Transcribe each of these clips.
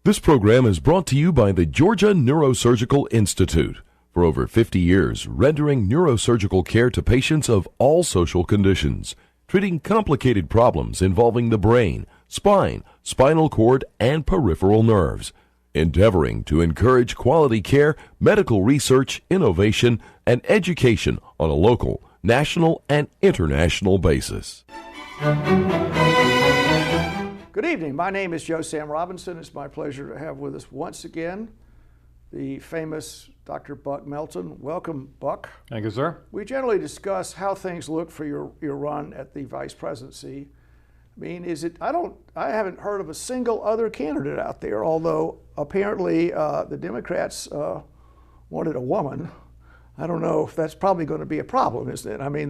This program is brought to you by the Georgia Neurosurgical Institute. For over 50 years, rendering neurosurgical care to patients of all social conditions, treating complicated problems involving the brain, spine, spinal cord, and peripheral nerves, endeavoring to encourage quality care, medical research, innovation, and education on a local, national, and international basis. Good evening. My name is Joe Sam Robinson. It's my pleasure to have with us once again the famous Dr. Buck Melton. Welcome, Buck. Thank you, sir. We generally discuss how things look for your run at the vice presidency. I mean, I haven't heard of a single other candidate out there, although apparently the Democrats wanted a woman. I don't know if that's probably going to be a problem, isn't it? I mean,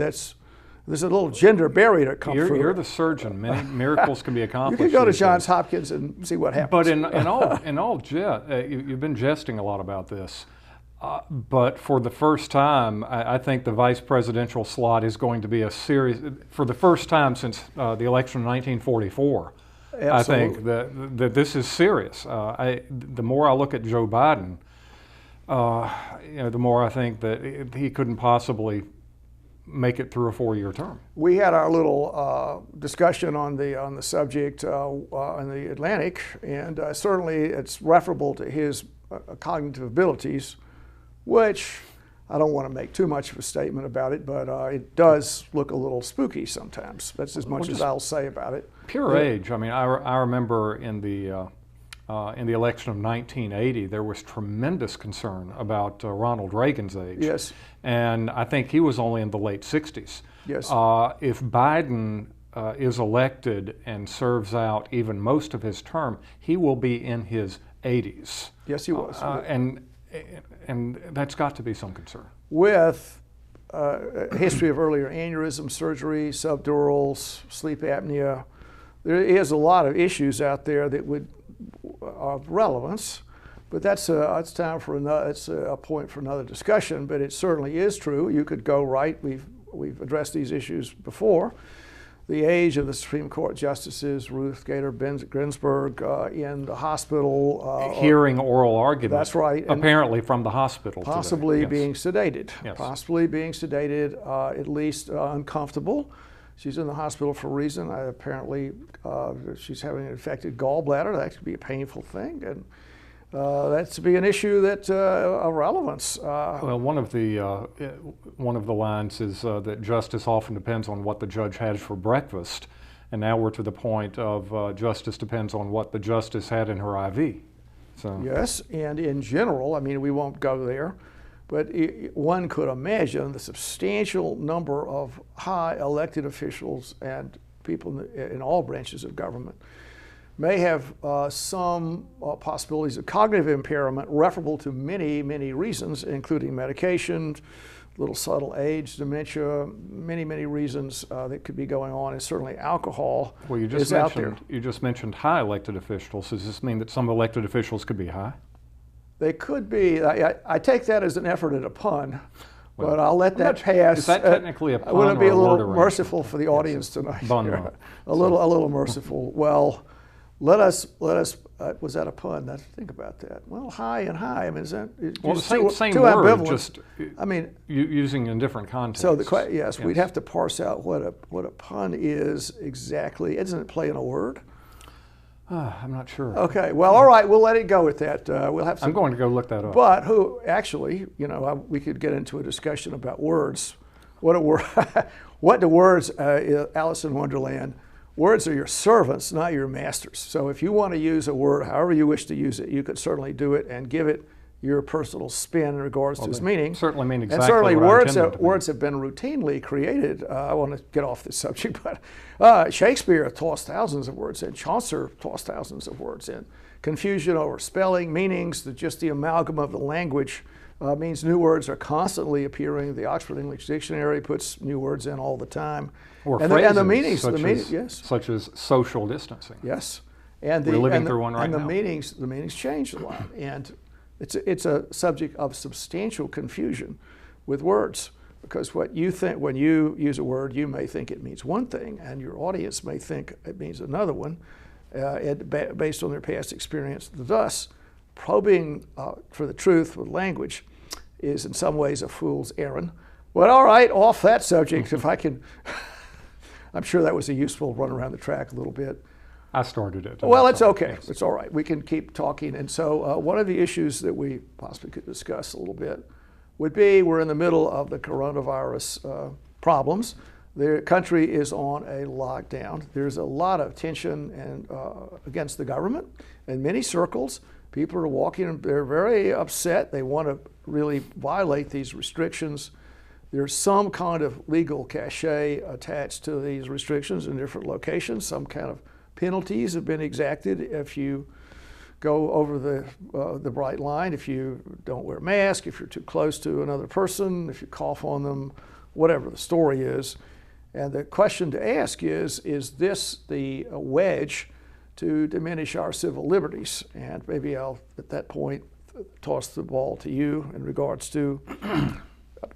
there's a little gender barrier to come through. You're the surgeon. Many miracles can be accomplished. You could go to Johns Hopkins and see what happens. But in all jest, you've been jesting a lot about this. But for the first time, I think the vice presidential slot is going to be a serious, for the first time since the election of 1944. Absolutely. I think that this is serious. The more I look at Joe Biden, the more I think that he couldn't possibly make it through a 4-year term. We had our little discussion on the subject in the Atlantic, and certainly it's referable to his cognitive abilities, which I don't want to make too much of a statement about it, but it does look a little spooky sometimes. That's as much as I'll say about it. Pure age. I mean, I remember in the election of 1980, there was tremendous concern about Ronald Reagan's age. Yes. And I think he was only in the late 60s. Yes. If Biden is elected and serves out even most of his term, he will be in his 80s. Yes, he was. And that's got to be some concern. With a history of earlier aneurysm surgery, subdurals, sleep apnea, there is a lot of issues out there that would of relevance, but that's time for another. It's a point for another discussion. But it certainly is true. You could go right. We've addressed these issues before. The age of the Supreme Court justices, Ruth Bader Ginsburg, in the hospital. Hearing oral arguments. That's right. Apparently from the hospital. Possibly today. being sedated. Yes. Possibly being sedated, at least uncomfortable. She's in the hospital for a reason. Apparently, she's having an infected gallbladder. That could be a painful thing, and that's to be an issue that of relevance. Well, one of the lines is that justice often depends on what the judge has for breakfast, and now we're to the point of justice depends on what the justice had in her IV. So yes, and in general, I mean, we won't go there. But one could imagine the substantial number of high elected officials and people in all branches of government may have some possibilities of cognitive impairment referable to many, many reasons, including medication, little subtle age, dementia, many, many reasons that could be going on, and certainly alcohol is out there. You just mentioned high elected officials. Does this mean that some elected officials could be high? They could be. I take that as an effort at a pun, but I'll let that pass. Is that technically a pun? I want to be or a little word merciful for the audience tonight. A So. little merciful. Well, let us. Was that a pun? Let's think about that. Well, high and high. I mean, is that well, the same too word, ambivalent? just I mean, using in different contexts. So yes, we'd have to parse out what a pun is exactly. Isn't it playing a word? I'm not sure. Okay, well, all right, we'll let it go with that. We'll have to. I'm going to go look that up. But actually, we could get into a discussion about words. What do words, Alice in Wonderland? Words are your servants, not your masters. So if you want to use a word, however you wish to use it, you could certainly do it and give it your personal spin in regards to its meaning. Certainly mean exactly. And certainly what words have been routinely created. I want to get off this subject, but Shakespeare tossed thousands of words in. Chaucer tossed thousands of words in. Confusion over spelling, meanings, just the amalgam of the language means new words are constantly appearing. The Oxford English Dictionary puts new words in all the time. Or and phrases, the meanings, yes. Such as social distancing. Yes. We're living through one right now. And the meanings change a lot. And it's a subject of substantial confusion with words, because what you think when you use a word, you may think it means one thing, and your audience may think it means another one. based on their past experience. Thus, probing for the truth with language is in some ways a fool's errand. But all right, off that subject, if I can, I'm sure that was a useful run around the track a little bit. I started it. Well, it's okay. It's all right. We can keep talking. And so one of the issues that we possibly could discuss a little bit would be we're in the middle of the coronavirus problems. The country is on a lockdown. There's a lot of tension and against the government in many circles. People are walking, they're very upset. They want to really violate these restrictions. There's some kind of legal cachet attached to these restrictions in different locations. Some kind of penalties have been exacted if you go over the bright line, if you don't wear a mask, if you're too close to another person, if you cough on them, whatever the story is. And the question to ask is this the wedge to diminish our civil liberties? And maybe I'll, at that point, toss the ball to you in regards to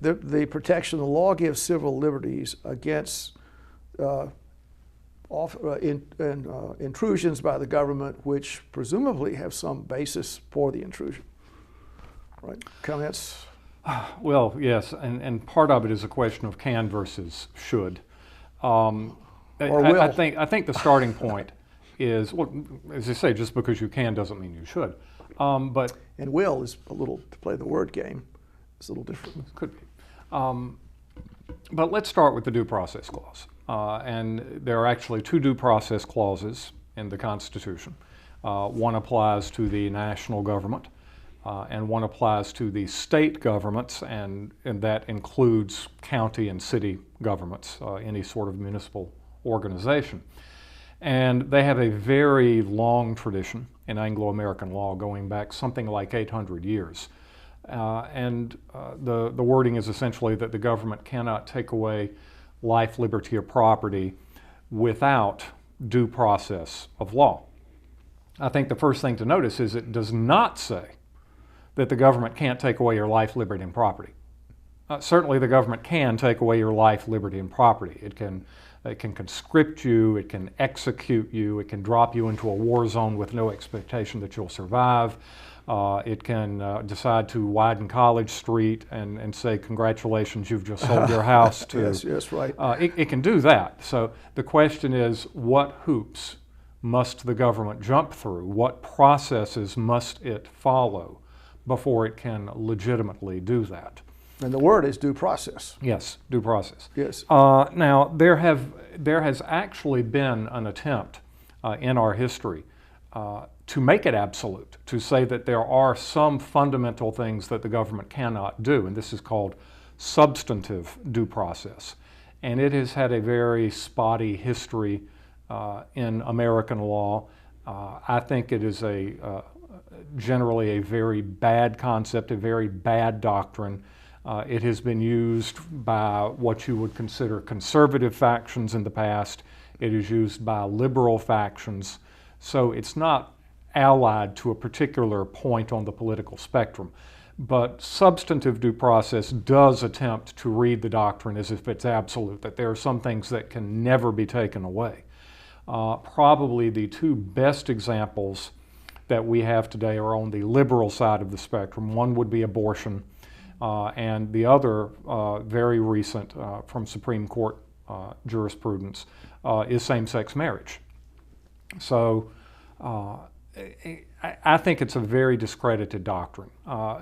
the protection. The law gives civil liberties against intrusions by the government, which presumably have some basis for the intrusion. Right? Comments? Well, yes, and part of it is a question of can versus should. Or will. I think the starting point is, well, as you say, just because you can doesn't mean you should. But and will is a little, to play the word game, it's a little different. Could be. But let's start with the Due Process Clause. And there are actually two due process clauses in the Constitution. One applies to the national government, and one applies to the state governments, and that includes county and city governments, any sort of municipal organization. And they have a very long tradition in Anglo-American law going back something like 800 years. The wording is essentially that the government cannot take away life, liberty, or property without due process of law. I think the first thing to notice is it does not say that the government can't take away your life, liberty, and property. Certainly the government can take away your life, liberty, and property. It can conscript you, it can execute you, it can drop you into a war zone with no expectation that you'll survive. It can decide to widen College Street and say, congratulations, you've just sold your house to... Yes, right. It can do that. So the question is, what hoops must the government jump through? What processes must it follow before it can legitimately do that? And the word is due process. Yes, due process. Yes. Now, there has actually been an attempt in our history to make it absolute, to say that there are some fundamental things that the government cannot do, and this is called substantive due process. And it has had a very spotty history in American law. I think it is generally a very bad concept, a very bad doctrine. It has been used by what you would consider conservative factions in the past. It is used by liberal factions. So it's not allied to a particular point on the political spectrum. But substantive due process does attempt to read the doctrine as if it's absolute, that there are some things that can never be taken away. Probably the two best examples that we have today are on the liberal side of the spectrum. One would be abortion, and the other, very recent from Supreme Court jurisprudence, is same-sex marriage. So I think it's a very discredited doctrine.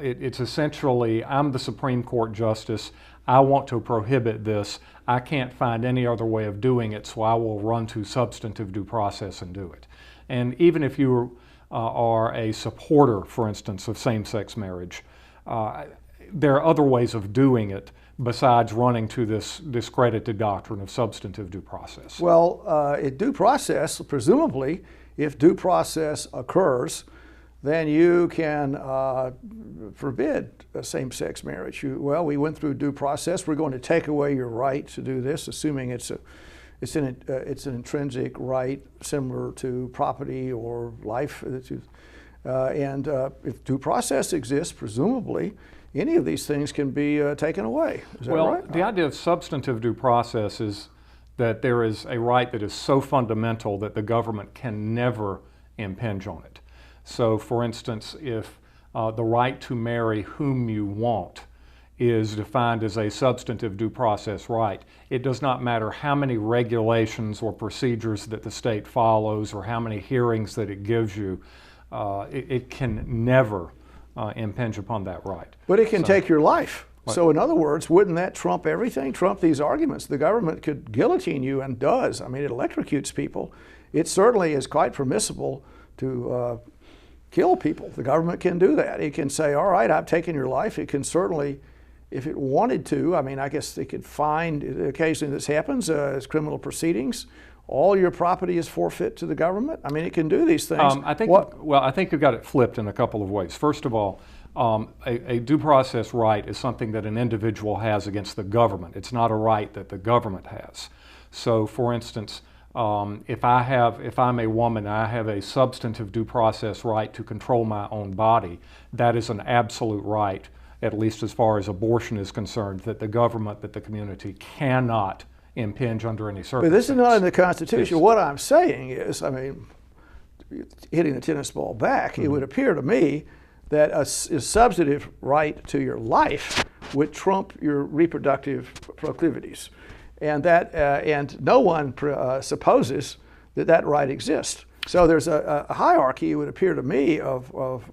It's essentially, I'm the Supreme Court justice, I want to prohibit this, I can't find any other way of doing it, so I will run to substantive due process and do it. And even if you are a supporter, for instance, of same-sex marriage, there are other ways of doing it besides running to this discredited doctrine of substantive due process. Well, in due process, presumably, if due process occurs, then you can forbid same-sex marriage. We went through due process. We're going to take away your right to do this, assuming it's an intrinsic right similar to property or life. And if due process exists, presumably, any of these things can be taken away. Is that right? The idea of substantive due process is that there is a right that is so fundamental that the government can never impinge on it. So, for instance, if the right to marry whom you want is defined as a substantive due process right, it does not matter how many regulations or procedures that the state follows or how many hearings that it gives you, it can never impinge upon that right. But it can take your life. So in other words, wouldn't that trump everything, trump these arguments? The government could guillotine you and does. I mean, it electrocutes people. It certainly is quite permissible to kill people. The government can do that. It can say, all right, I've taken your life. It can certainly, if it wanted to, I mean, I guess they could find, occasionally this happens as criminal proceedings, all your property is forfeit to the government. I mean, it can do these things. I think you've got it flipped in a couple of ways. First of all, a due process right is something that an individual has against the government. It's not a right that the government has. So, for instance, if I'm a woman and I have a substantive due process right to control my own body, that is an absolute right, at least as far as abortion is concerned, that the government, that the community cannot impinge under any circumstances. But this is not in the Constitution. What I'm saying is, I mean, hitting the tennis ball back, it would appear to me that a substantive right to your life would trump your reproductive proclivities. And that, and no one supposes that that right exists. So there's a hierarchy, it would appear to me, of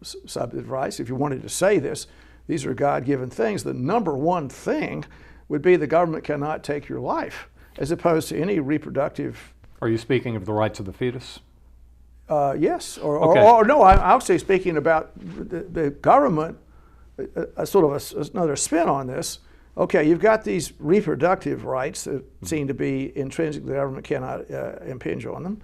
substantive rights. If you wanted to say this, these are God-given things. The number one thing would be the government cannot take your life, as opposed to any reproductive. Are you speaking of the rights of the fetus? Yes, or no, I'm actually speaking about the government, sort of another spin on this. Okay, you've got these reproductive rights that seem to be intrinsic. The government cannot impinge on them.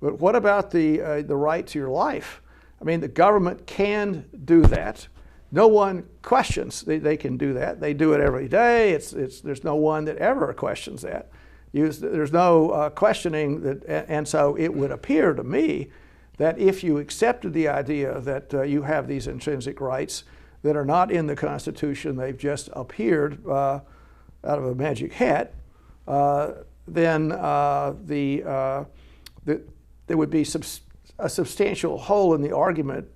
But what about the right to your life? I mean, the government can do that. No one questions they can do that. They do it every day. There's no one that ever questions that. There's no questioning that, and so it would appear to me that if you accepted the idea that you have these intrinsic rights that are not in the Constitution, they've just appeared out of a magic hat, then there would be a substantial hole in the argument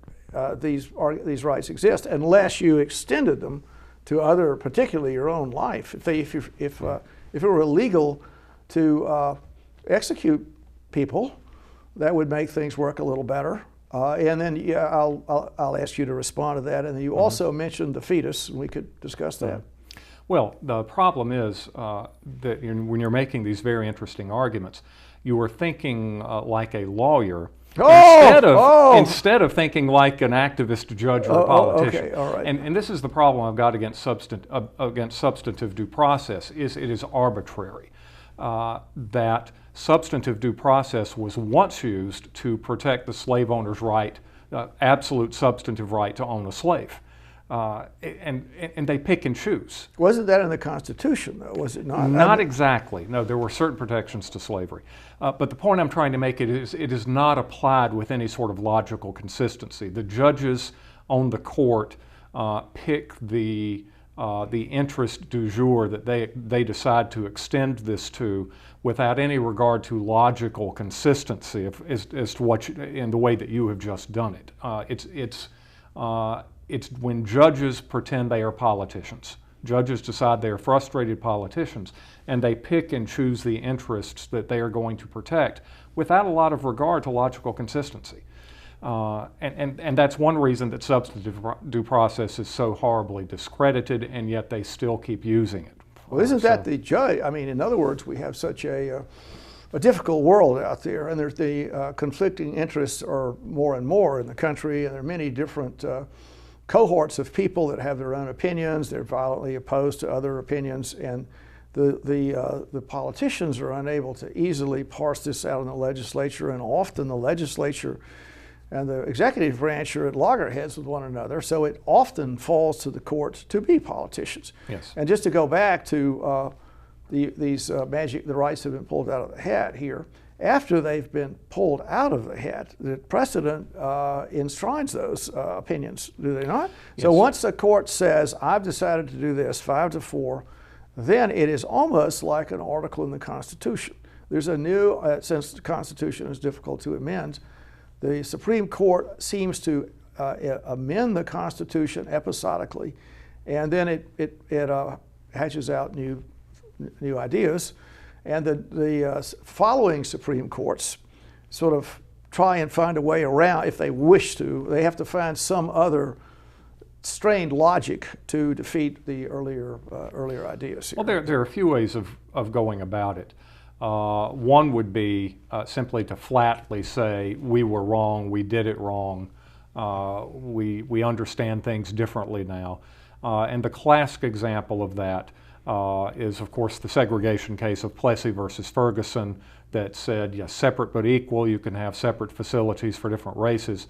these rights exist, unless you extended them to other, particularly your own life. If it were illegal to execute people, that would make things work a little better. And then I'll ask you to respond to that. And then you also mentioned the fetus, and we could discuss that. Well, the problem is that when you're making these very interesting arguments, you are thinking like a lawyer instead of thinking like an activist, judge, or politician. Okay, all right. And this is the problem I've got against substantive due process, is it is arbitrary. That substantive due process was once used to protect the slave owner's right, absolute substantive right to own a slave. And they pick and choose. Wasn't that in the Constitution, though? Was it not? Not exactly. No, there were certain protections to slavery. But the point I'm trying to make is it is not applied with any sort of logical consistency. The judges on the court pick the interest du jour that they decide to extend this to without any regard to logical consistency as to what in the way that you have just done it. It's when judges pretend they are politicians. Judges decide they are frustrated politicians, and they pick and choose the interests that they are going to protect without a lot of regard to logical consistency. And that's one reason that substantive due process is so horribly discredited, and yet they still keep using it. Well, isn't that the judge? I mean, in other words, we have such a difficult world out there, and there's the conflicting interests are more and more in the country, and there are many different cohorts of people that have their own opinions. They're violently opposed to other opinions, and the politicians are unable to easily parse this out in the legislature, and often the legislature and the executive branch are at loggerheads with one another, so it often falls to the courts to be politicians. Yes. And just to go back to the rights have been pulled out of the hat here. After they've been pulled out of the hat, the precedent enshrines those opinions, do they not? Yes. So once the court says, I've decided to do this 5-4, then it is almost like an article in the Constitution. There's a new, since the Constitution is difficult to amend, the Supreme Court seems to amend the Constitution episodically, and then it hatches out new ideas, and the following Supreme Courts sort of try and find a way around. If they wish to, they have to find some other strained logic to defeat the earlier ideas here. Well, there are a few ways of going about it. One would be simply to flatly say, we were wrong, we did it wrong, we understand things differently now. And the classic example of that is, of course, the segregation case of Plessy versus Ferguson that said, yes, separate but equal, you can have separate facilities for different races.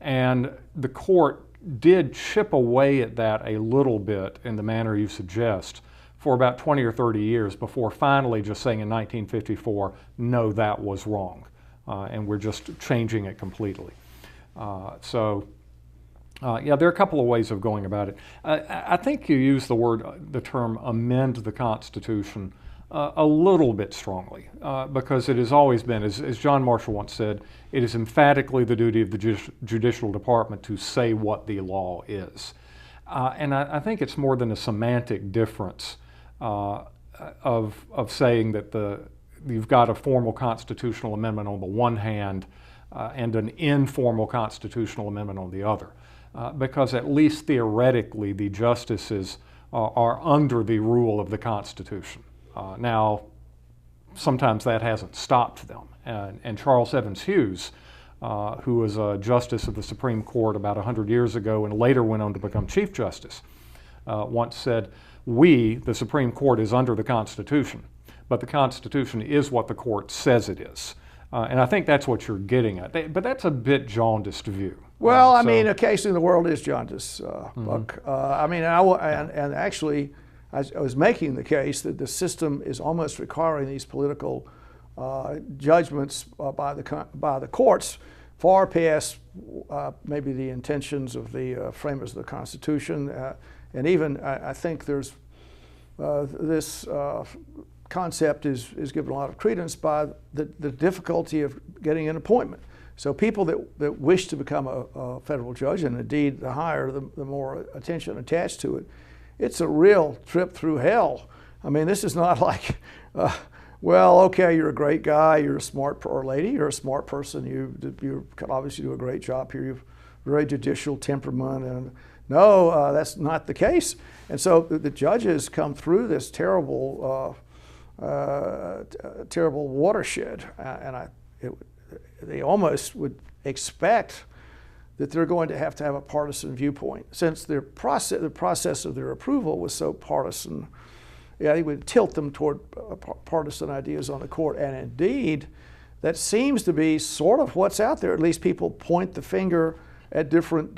And the court did chip away at that a little bit in the manner you suggest for about 20 or 30 years before finally just saying in 1954, no, that was wrong, and we're just changing it completely. Yeah, there are a couple of ways of going about it. I think you use the term amend the Constitution a little bit strongly, because it has always been, as John Marshall once said, it is emphatically the duty of the Judicial Department to say what the law is. And I think it's more than a semantic difference of saying that you've got a formal constitutional amendment on the one hand and an informal constitutional amendment on the other. Because at least theoretically the justices are under the rule of the Constitution. Now, sometimes that hasn't stopped them. And Charles Evans Hughes, who was a justice of the Supreme Court about 100 years ago and later went on to become Chief Justice, once said, the Supreme Court, is under the Constitution, but the Constitution is what the court says it is. And I think that's what you're getting at. But that's a bit jaundiced view. Well, I mean, occasionally the world is jaundiced, Buck. I mean, and actually, I was making the case that the system is almost requiring these political judgments by the courts far past maybe the intentions of the framers of the Constitution. And even I think there's this concept is given a lot of credence by the difficulty of getting an appointment. So people that wish to become a federal judge, and indeed the higher, the more attention attached to it, it's a real trip through hell. I mean, this is not like, well, okay, you're a great guy, you're a smart, or lady, you're a smart person, you obviously do a great job here, you have very judicial temperament, and no, that's not the case. And so the judges come through this terrible watershed, and they almost would expect that they're going to have a partisan viewpoint. Since the process of their approval was so partisan, yeah, it would tilt them toward partisan ideas on the court. And indeed, that seems to be sort of what's out there. At least people point the finger at different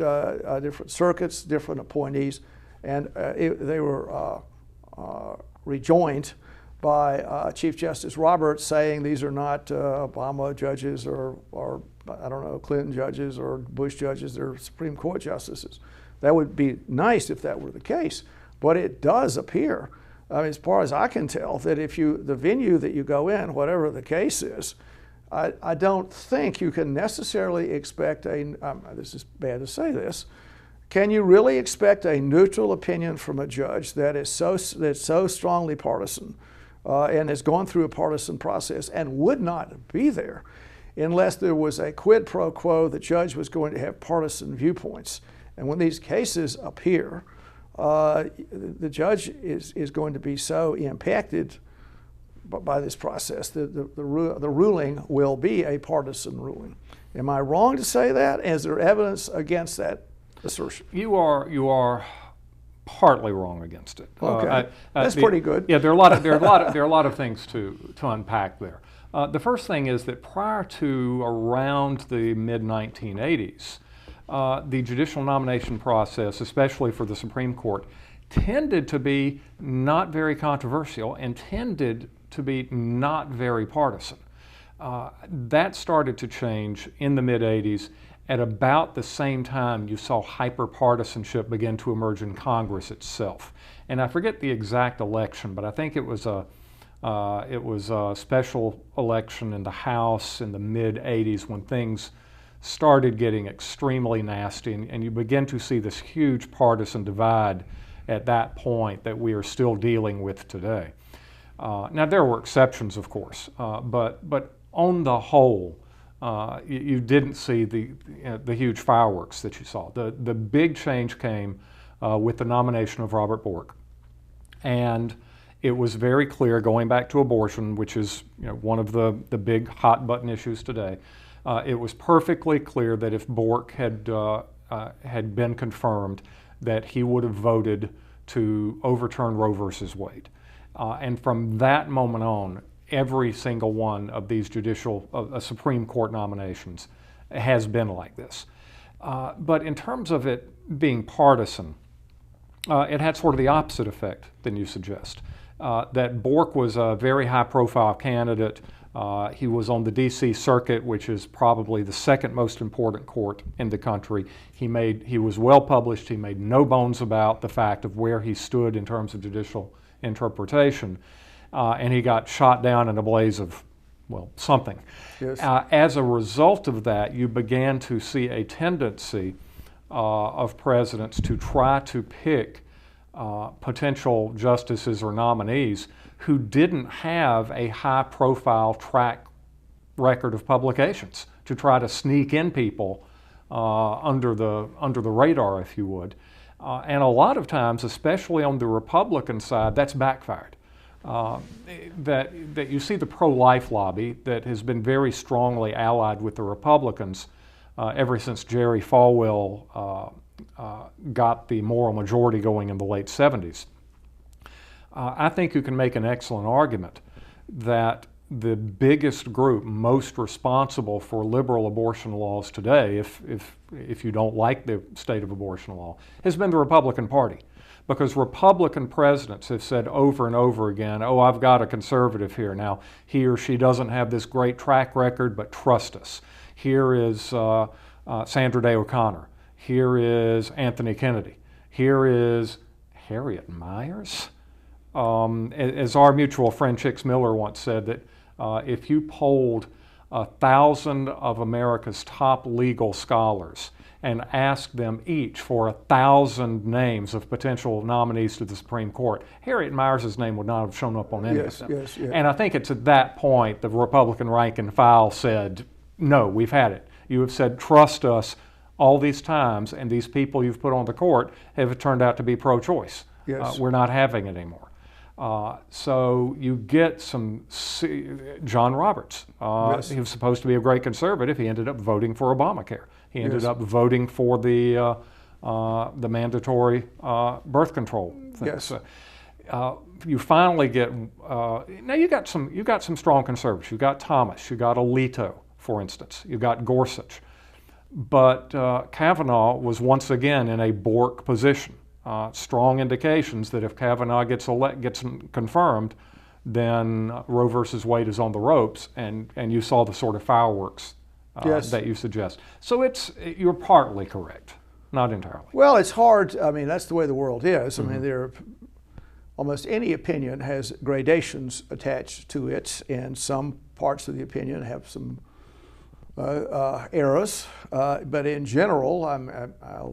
circuits, different appointees, and they were rejoined by Chief Justice Roberts saying these are not Obama judges or I don't know, Clinton judges or Bush judges, they're Supreme Court justices. That would be nice if that were the case, but it does appear, I mean, as far as I can tell, that if the venue that you go in, whatever the case is, I don't think you can necessarily expect this is bad to say this, can you really expect a neutral opinion from a judge that's so strongly partisan and has gone through a partisan process and would not be there unless there was a quid pro quo, the judge was going to have partisan viewpoints. And when these cases appear, the judge is going to be so impacted by this process that the ruling will be a partisan ruling. Am I wrong to say that? Is there evidence against that assertion? You are partly wrong against it. Okay, that's pretty good. Yeah, there are a lot of things to unpack there. The first thing is that prior to around the mid-1980s, the judicial nomination process, especially for the Supreme Court, tended to be not very controversial and tended to be not very partisan. That started to change in the mid-80s, at about the same time you saw hyperpartisanship begin to emerge in Congress itself. And I forget the exact election, but I think it was a special election in the House in the mid-'80s when things started getting extremely nasty, and you begin to see this huge partisan divide at that point that we are still dealing with today. Now there were exceptions, of course, but on the whole, you didn't see the huge fireworks that you saw. The big change came with the nomination of Robert Bork, and it was very clear, going back to abortion, which is one of the big hot button issues today. It was perfectly clear that if Bork had been confirmed, that he would have voted to overturn Roe versus Wade. And from that moment on, every single one of these Supreme Court nominations has been like this. But in terms of it being partisan, it had sort of the opposite effect than you suggest. That Bork was a very high-profile candidate. He was on the D.C. Circuit, which is probably the second most important court in the country. He was well published. He made no bones about the fact of where he stood in terms of judicial interpretation, and he got shot down in a blaze of, well, something. Yes. As a result of that, you began to see a tendency of presidents to try to pick potential justices or nominees who didn't have a high-profile track record of publications, to try to sneak in people under the radar, if you would. And a lot of times, especially on the Republican side, that's backfired. That you see the pro-life lobby that has been very strongly allied with the Republicans ever since Jerry Falwell got the moral majority going in the late 70s. I think you can make an excellent argument that the biggest group most responsible for liberal abortion laws today, if you don't like the state of abortion law, has been the Republican Party. Because Republican presidents have said over and over again, oh, I've got a conservative here. Now, he or she doesn't have this great track record, but trust us. Here is Sandra Day O'Connor. Here is Anthony Kennedy. Here is Harriet Miers. As our mutual friend Chicks Miller once said, that if you polled 1,000 of America's top legal scholars and asked them each for 1,000 names of potential nominees to the Supreme Court, Harriet Miers' name would not have shown up on any of them. Yes. And I think it's at that point the Republican rank and file said, no, we've had it. You have said, trust us all these times, and these people you've put on the court have turned out to be pro-choice. Yes. We're not having it anymore. So you get some, John Roberts, Yes. he was supposed to be a great conservative. He ended up voting for Obamacare. He ended up voting for the mandatory birth control things. Yes. You finally get, now you got some strong conservatives. You got Thomas, you got Alito, for instance. You got Gorsuch. But Kavanaugh was once again in a Bork position. Strong indications that if Kavanaugh gets confirmed, then Roe versus Wade is on the ropes, and you saw the sort of fireworks Yes. that you suggest. So you're partly correct, not entirely. Well, it's hard. I mean, that's the way the world is. I mean, almost any opinion has gradations attached to it, and some parts of the opinion have some errors. But in general,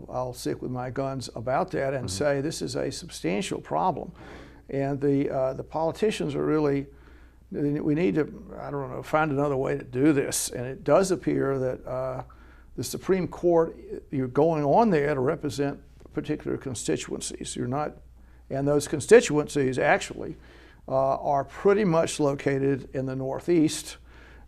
I'll stick with my guns about that and say this is a substantial problem, and the politicians are really. We need to, I don't know, find another way to do this. And it does appear that the Supreme Court, you're going on there to represent particular constituencies. You're not, and those constituencies actually are pretty much located in the Northeast,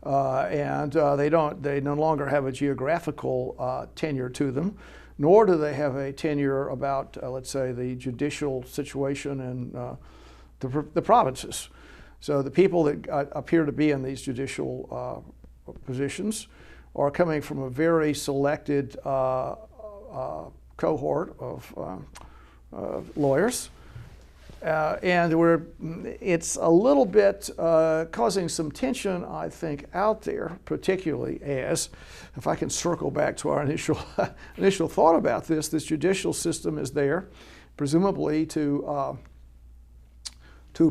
and they no longer have a geographical tenure to them, nor do they have a tenure about, let's say, the judicial situation in the provinces. So the people that appear to be in these judicial positions are coming from a very selected cohort of lawyers, it's a little bit causing some tension, I think, out there, particularly as, if I can circle back to our initial thought about this judicial system is there, presumably to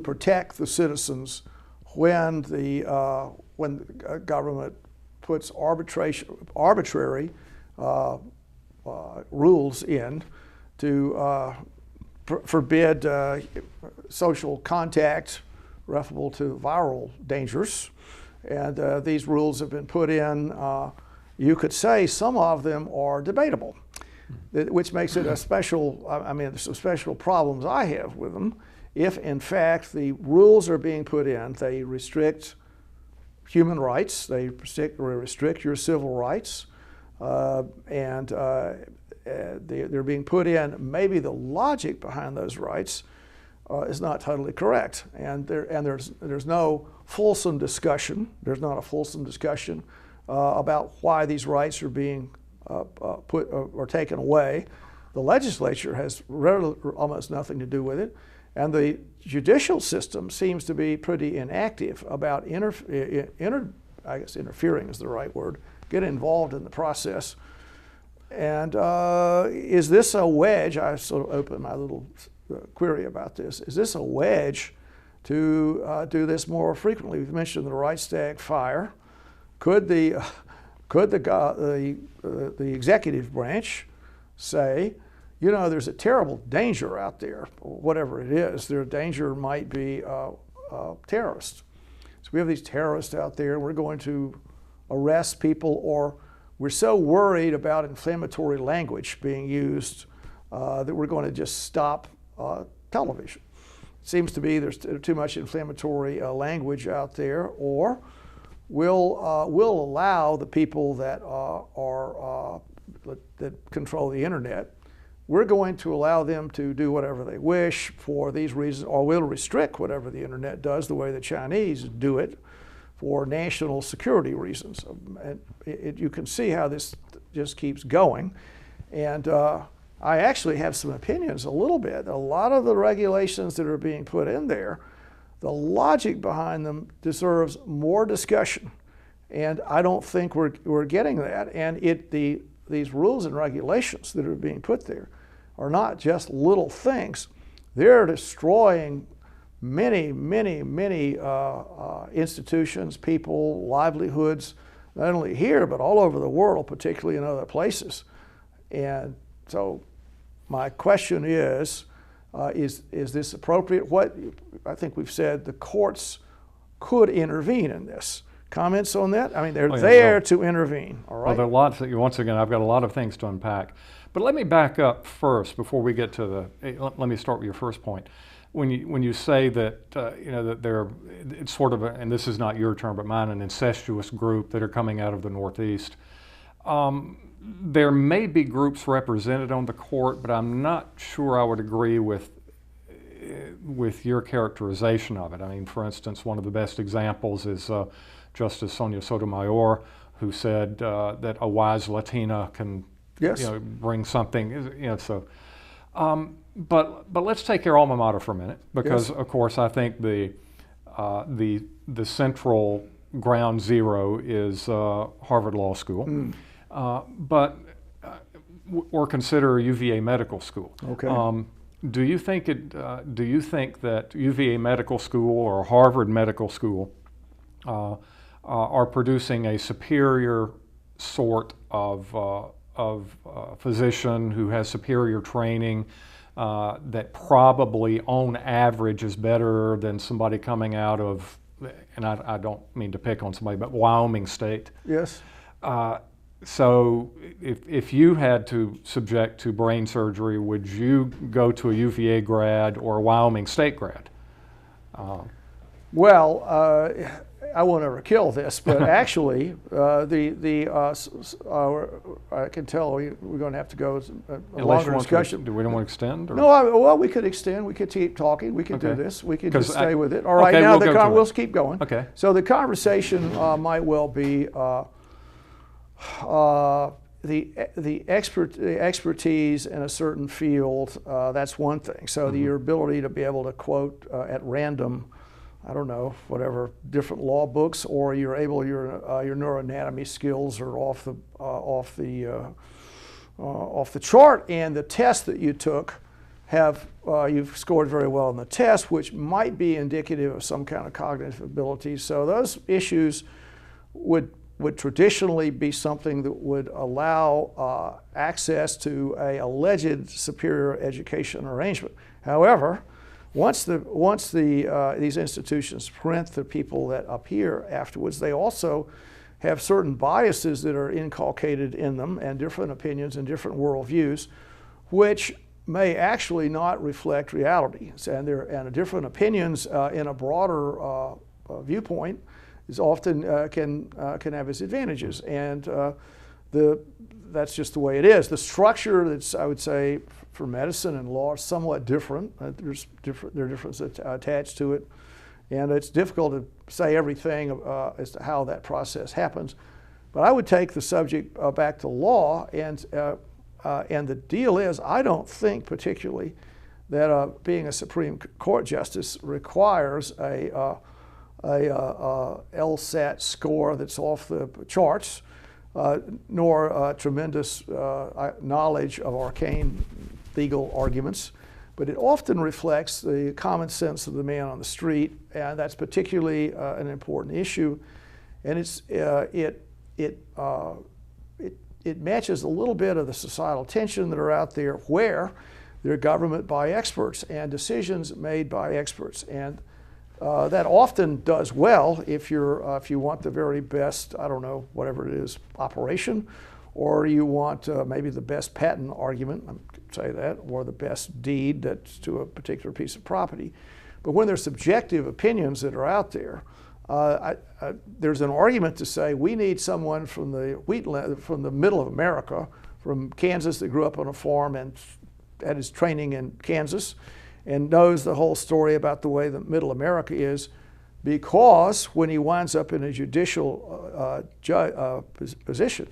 protect the citizens when the government puts arbitrary rules in to forbid social contact referable to viral dangers. And these rules have been put in, you could say some of them are debatable, which makes it a special, I mean, there's some special problems I have with them. If in fact the rules are being put in, they restrict human rights, they restrict your civil rights, and they're being put in, maybe the logic behind those rights is not totally correct. And there's no fulsome discussion, there's not a fulsome discussion about why these rights are being put or taken away. The legislature has almost nothing to do with it. And the judicial system seems to be pretty inactive about I guess interfering is the right word, get involved in the process. And is this a wedge? I sort of opened my little query about this. Is this a wedge to do this more frequently? We've mentioned the Reichstag fire. Could the executive branch say, you know, there's a terrible danger out there, whatever it is. Their danger might be terrorists. So we have these terrorists out there, and we're going to arrest people, or we're so worried about inflammatory language being used that we're going to just stop television. It seems to be there's too much inflammatory language out there, or we'll allow the people that that control the internet, we're going to allow them to do whatever they wish for these reasons, or we'll restrict whatever the internet does the way the Chinese do it for national security reasons. And you can see how this just keeps going. And I actually have some opinions a little bit. A lot of the regulations that are being put in there, the logic behind them deserves more discussion. And I don't think we're getting that. And these rules and regulations that are being put there are not just little things. They're destroying many institutions, people, livelihoods, not only here, but all over the world, particularly in other places. And so my question is this appropriate? What I think we've said the courts could intervene in this. Comments on that? I mean, they're there to intervene, all right? Well, there are lots that once again, I've got a lot of things to unpack. But let me back up first before we get to let me start with your first point. When you say that, you know, that it's sort of, and this is not your term, but mine, an incestuous group that are coming out of the Northeast. There may be groups represented on the court, but I'm not sure I would agree with your characterization of it. I mean, for instance, one of the best examples is Justice Sonia Sotomayor, who said that a wise Latina can, yes, you know, bring something. You know, so. But let's take your alma mater for a minute, because yes, of course I think the central ground zero is Harvard Law School, or consider UVA Medical School. Okay. Do you think that UVA Medical School or Harvard Medical School are producing a superior sort of physician who has superior training, that probably on average is better than somebody coming out of, and I don't mean to pick on somebody, but Wyoming State? Yes. So if you had to subject to brain surgery, would you go to a UVA grad or a Wyoming State grad? Well, I won't ever kill this, but actually, I can tell we're going to have to go a longer discussion. Do we don't want to extend? Or? No, well, we could extend. We could keep talking. We could do this. We could just stay with it. All right, okay, now we'll keep going. Okay. So the conversation might well be, the expertise in a certain field, that's one thing. So your ability to be able to quote at random, I don't know, whatever, different law books, or you're able, your neuroanatomy skills are off the chart, and the test that you took you've scored very well on the test, which might be indicative of some kind of cognitive ability. So those issues would traditionally be something that would allow access to a alleged superior education arrangement. However, once these institutions print the people that appear afterwards, they also have certain biases that are inculcated in them, and different opinions and different worldviews, which may actually not reflect reality. And different opinions in a broader viewpoint is often can have its advantages, and that's just the way it is. The structure that's, I would say, for medicine and law is somewhat different. There are differences attached to it, and it's difficult to say everything as to how that process happens. But I would take the subject back to law, and the deal is, I don't think particularly that being a Supreme Court justice requires a LSAT score that's off the charts, nor tremendous knowledge of arcane legal arguments, but it often reflects the common sense of the man on the street, and that's particularly an important issue. And it matches a little bit of the societal tension that are out there, where they're government by experts and decisions made by experts, and that often does well if you want the very best, I don't know, whatever it is, operation, or you want maybe the best patent argument, I could say that, or the best deed that's to a particular piece of property. But when there's subjective opinions that are out there, there's an argument to say we need someone from the middle of America, from Kansas, that grew up on a farm and had his training in Kansas, and knows the whole story about the way that middle America is, because when he winds up in a judicial position,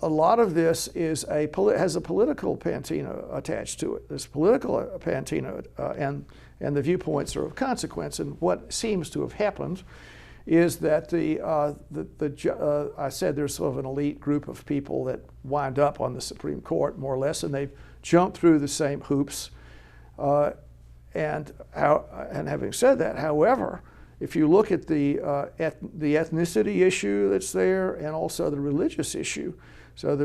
a lot of this has a political patina attached to it. There's political patina, and the viewpoints are of consequence. And what seems to have happened is that I said there's sort of an elite group of people that wind up on the Supreme Court, more or less, and they've jumped through the same hoops. And having said that, however, if you look at the ethnicity issue that's there, and also the religious issue, so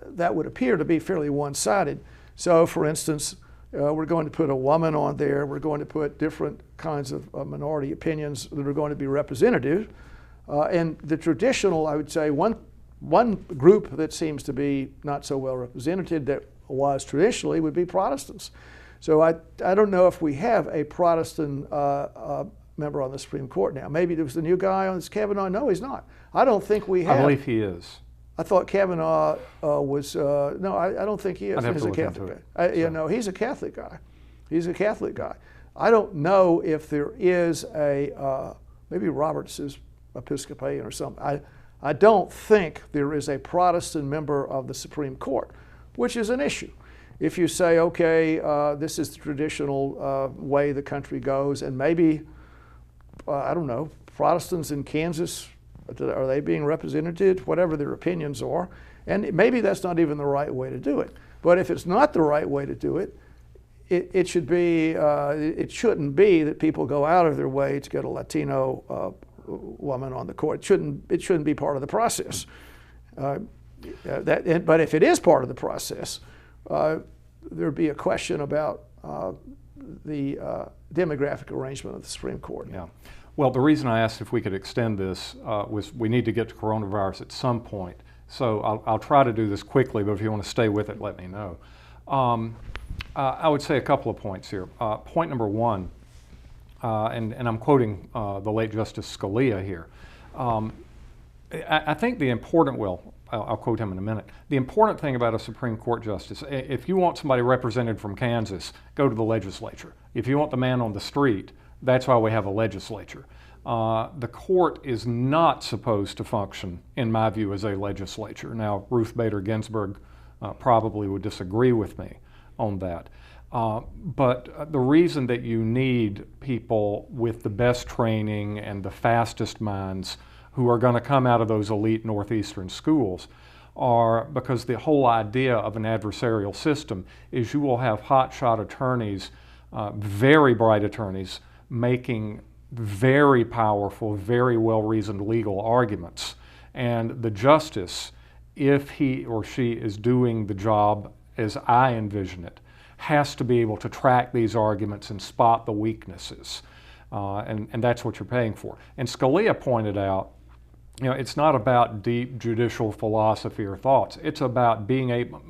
that would appear to be fairly one-sided. So, for instance, we're going to put a woman on there. We're going to put different kinds of minority opinions that are going to be representative, and the traditional, I would say, one group that seems to be not so well represented that was traditionally would be Protestants. So I don't know if we have a Protestant member on the Supreme Court now. Maybe there was the new guy on this Kavanaugh. No, he's not. I don't think we have. I believe he is. I thought Kavanaugh was, no, I don't think he is. I'd have He's to a look Catholic into guy. it. You know, he's a Catholic guy. He's a Catholic guy. I don't know if there is maybe Roberts is Episcopalian or something. I don't think there is a Protestant member of the Supreme Court, which is an issue. If you say, okay, this is the traditional way the country goes, and maybe, I don't know, Protestants in Kansas, are they being represented? Whatever their opinions are. And maybe that's not even the right way to do it. But if it's not the right way to do it, it shouldn't be that people go out of their way to get a Latino woman on the court. It shouldn't be part of the process. But if it is part of the process, there'd be a question about the demographic arrangement of the Supreme Court. Yeah. Well, the reason I asked if we could extend this was we need to get to coronavirus at some point. So I'll try to do this quickly, but if you want to stay with it, let me know. I would say a couple of points here. Point number one, and I'm quoting the late Justice Scalia here. I think the important, I'll quote him in a minute. The important thing about a Supreme Court justice, if you want somebody represented from Kansas, go to the legislature. If you want the man on the street, that's why we have a legislature. The court is not supposed to function, in my view, as a legislature. Now, Ruth Bader Ginsburg probably would disagree with me on that. But the reason that you need people with the best training and the fastest minds who are going to come out of those elite Northeastern schools are because the whole idea of an adversarial system is you will have hotshot attorneys, very bright attorneys, making very powerful, very well-reasoned legal arguments. And the justice, if he or she is doing the job as I envision it, has to be able to track these arguments and spot the weaknesses. And that's what you're paying for. And Scalia pointed out, it's not about deep judicial philosophy or thoughts. It's about being able,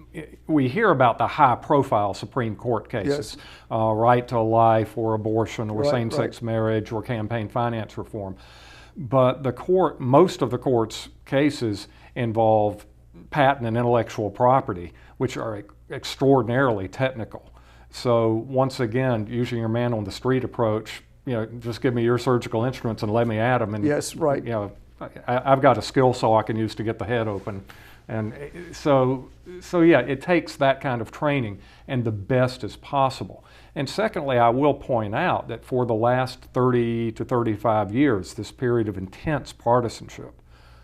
we hear about the high-profile Supreme Court cases, yes. Right to life or abortion or same-sex marriage or campaign finance reform. But most of the court's cases involve patent and intellectual property, which are extraordinarily technical. So once again, using your man on the street approach, just give me your surgical instruments and let me at them. And, yes, right. I've got a skill saw I can use to get the head open. And so yeah, it takes that kind of training and the best as possible. And secondly, I will point out that for the last 30 to 35 years, this period of intense partisanship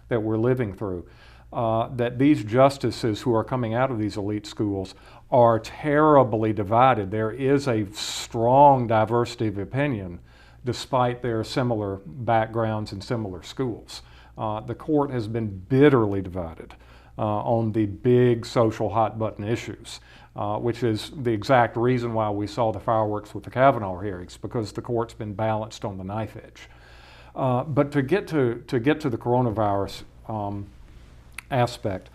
that we're living through, that these justices who are coming out of these elite schools are terribly divided. There is a strong diversity of opinion despite their similar backgrounds and similar schools. The court has been bitterly divided on the big social hot-button issues, which is the exact reason why we saw the fireworks with the Kavanaugh hearings, because the court's been balanced on the knife edge. But to get to the coronavirus aspect,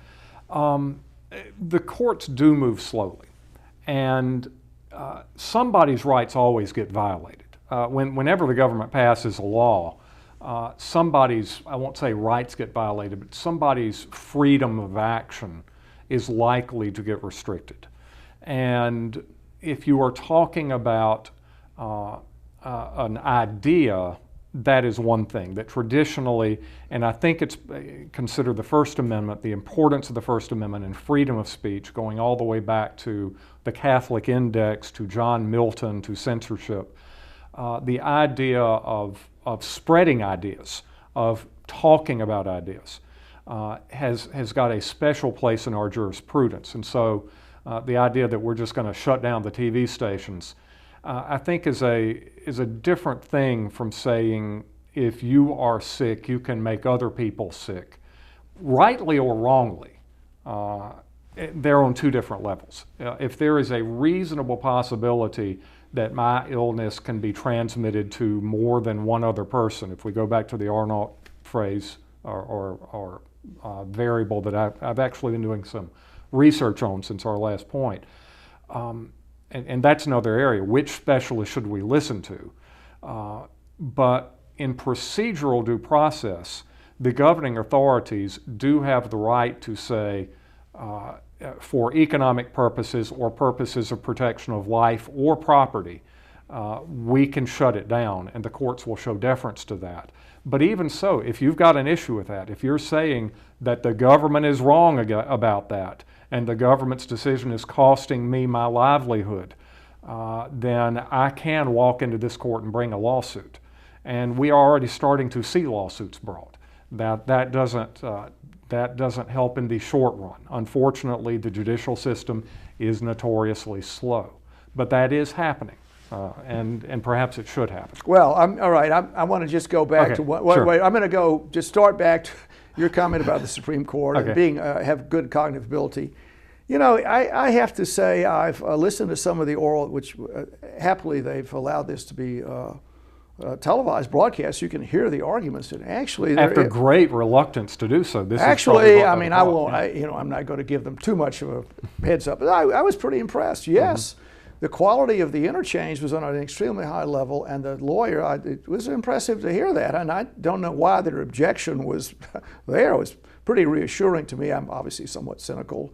the courts do move slowly, and somebody's rights always get violated. Whenever the government passes a law, somebody's, I won't say rights get violated, but somebody's freedom of action is likely to get restricted. And if you are talking about an idea, that is one thing that traditionally, and I think it's considered the First Amendment, the importance of the First Amendment and freedom of speech, going all the way back to the Catholic Index, to John Melton, to censorship. The idea of spreading ideas, of talking about ideas, has got a special place in our jurisprudence. And so the idea that we're just going to shut down the TV stations, I think is a different thing from saying if you are sick, you can make other people sick. Rightly or wrongly, they're on two different levels. If there is a reasonable possibility that my illness can be transmitted to more than one other person, if we go back to the Arnault phrase or variable that I've actually been doing some research on since our last point, and that's another area. Which specialist should we listen to? But in procedural due process, the governing authorities do have the right to say, for economic purposes or purposes of protection of life or property, we can shut it down, and the courts will show deference to that. But even so, if you've got an issue with that, if you're saying that the government is wrong about that, and the government's decision is costing me my livelihood, then I can walk into this court and bring a lawsuit. And we are already starting to see lawsuits brought. That doesn't help in the short run. Unfortunately, the judicial system is notoriously slow. But that is happening, and perhaps it should happen. Well, all right, I want to just go back to what, sure. wait, I'm going to just start back to your comment about the Supreme Court and have good cognitive ability. I have to say I've listened to some of the oral, which happily they've allowed this to be televised broadcast. You can hear the arguments, and actually, after great reluctance to do so, this actually, I mean, I won't. I'm not going to give them too much of a heads up. But I was pretty impressed. Yes, the quality of the interchange was on an extremely high level, and the lawyer, it was impressive to hear that. And I don't know why their objection was there. It was pretty reassuring to me. I'm obviously somewhat cynical,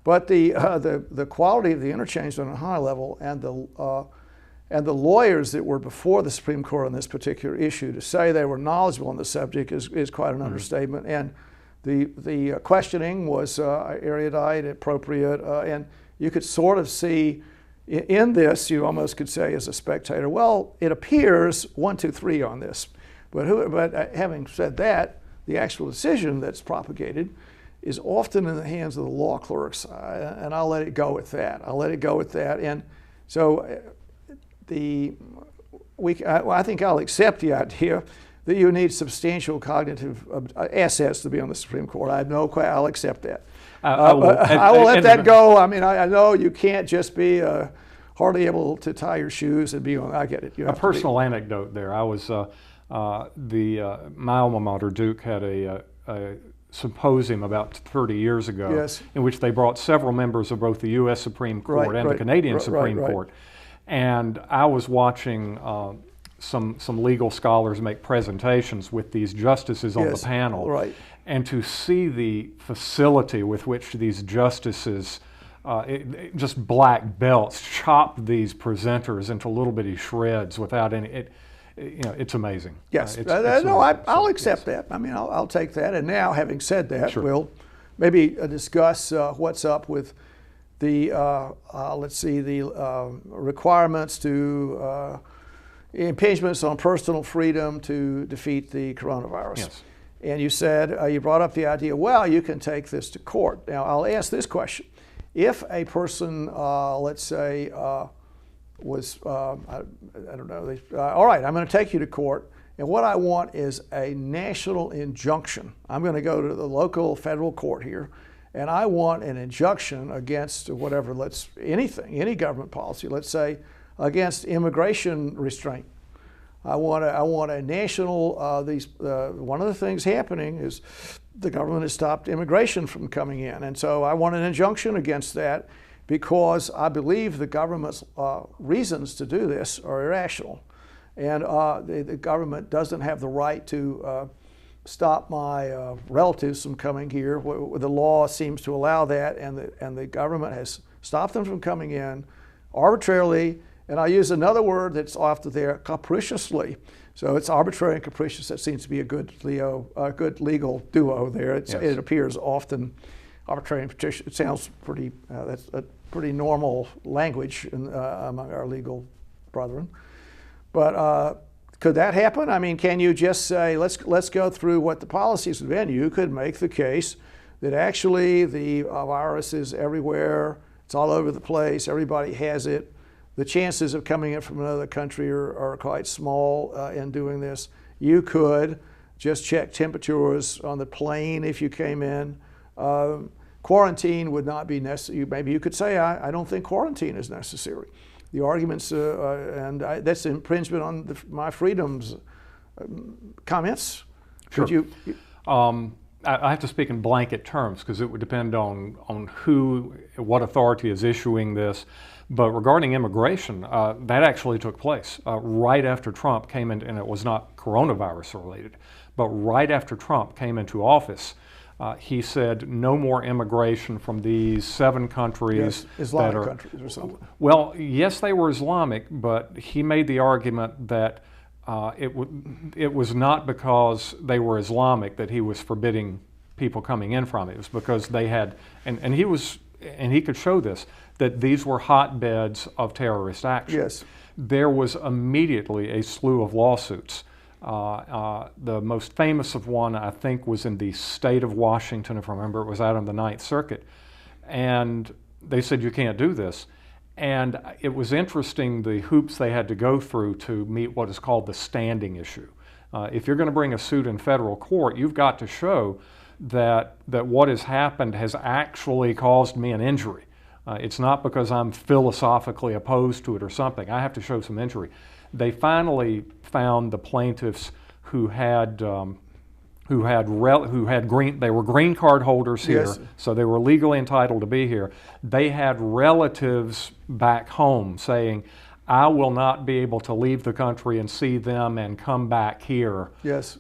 but the quality of the interchange was on a high level, and And the lawyers that were before the Supreme Court on this particular issue, to say they were knowledgeable on the subject is quite an understatement. And the questioning was erudite, appropriate, and you could sort of see in this, you almost could say as a spectator, well, it appears 1, 2, 3 on this. But having said that, the actual decision that's propagated is often in the hands of the law clerks, and I'll let it go with that. And so I think I'll accept the idea that you need substantial cognitive assets to be on the Supreme Court. I'll accept that. I will let that go. I mean, I know you can't just be hardly able to tie your shoes and be on. I get it. A personal anecdote there. I was my alma mater, Duke, had a symposium about 30 years ago, yes, in which they brought several members of both the U.S. Supreme Court and the Canadian Supreme Court. And I was watching some legal scholars make presentations with these justices on the panel. And to see the facility with which these justices, just black belts, chop these presenters into little bitty shreds without any, it's amazing. Yes, I'll accept that. I mean, I'll take that. And now, having said that, we'll maybe discuss what's up with the, the requirements to impingements on personal freedom to defeat the coronavirus. Yes. And you said, you brought up the idea, well, you can take this to court. Now, I'll ask this question. If a person, let's say, was, I don't know, all right, I'm going to take you to court, and what I want is a national injunction. I'm going to go to the local federal court here, and I want an injunction against whatever, anything, any government policy, let's say, against immigration restraint. I want a national, one of the things happening is the government has stopped immigration from coming in. And so I want an injunction against that because I believe the government's reasons to do this are irrational. And the government doesn't have the right to stop my relatives from coming here. The law seems to allow that, and the government has stopped them from coming in arbitrarily. And I use another word that's often there, capriciously. So it's arbitrary and capricious. That seems to be a good legal duo there. It appears often arbitrary and capricious. It sounds pretty, that's a pretty normal language among our legal brethren. But could that happen? I mean, can you just say, let's go through what the policies have been? You could make the case that actually the virus is everywhere. It's all over the place. Everybody has it. The chances of coming in from another country are quite small in doing this. You could just check temperatures on the plane if you came in. Quarantine would not be necessary. Maybe you could say, I don't think quarantine is necessary. The arguments, that's infringement on my freedoms. Comments? Sure. I have to speak in blanket terms because it would depend on what authority is issuing this. But regarding immigration, that actually took place right after Trump came in, and it was not coronavirus related, but right after Trump came into office, he said no more immigration from these 7 countries. Yes, Islamic countries or something. Well, yes, they were Islamic, but he made the argument that it was not because they were Islamic that he was forbidding people coming in from it. It was because they had, and he could show this, that these were hotbeds of terrorist action. Yes. There was immediately a slew of lawsuits. The most famous of one, I think, was in the state of Washington, if I remember. It was out on the Ninth Circuit. And they said, you can't do this. And it was interesting, the hoops they had to go through to meet what is called the standing issue. If you're going to bring a suit in federal court, you've got to show that what has happened has actually caused me an injury. It's not because I'm philosophically opposed to it or something. I have to show some injury. They finally found the plaintiffs who were green card holders here, yes, so they were legally entitled to be here. They had relatives back home saying, I will not be able to leave the country and see them and come back here. Yes.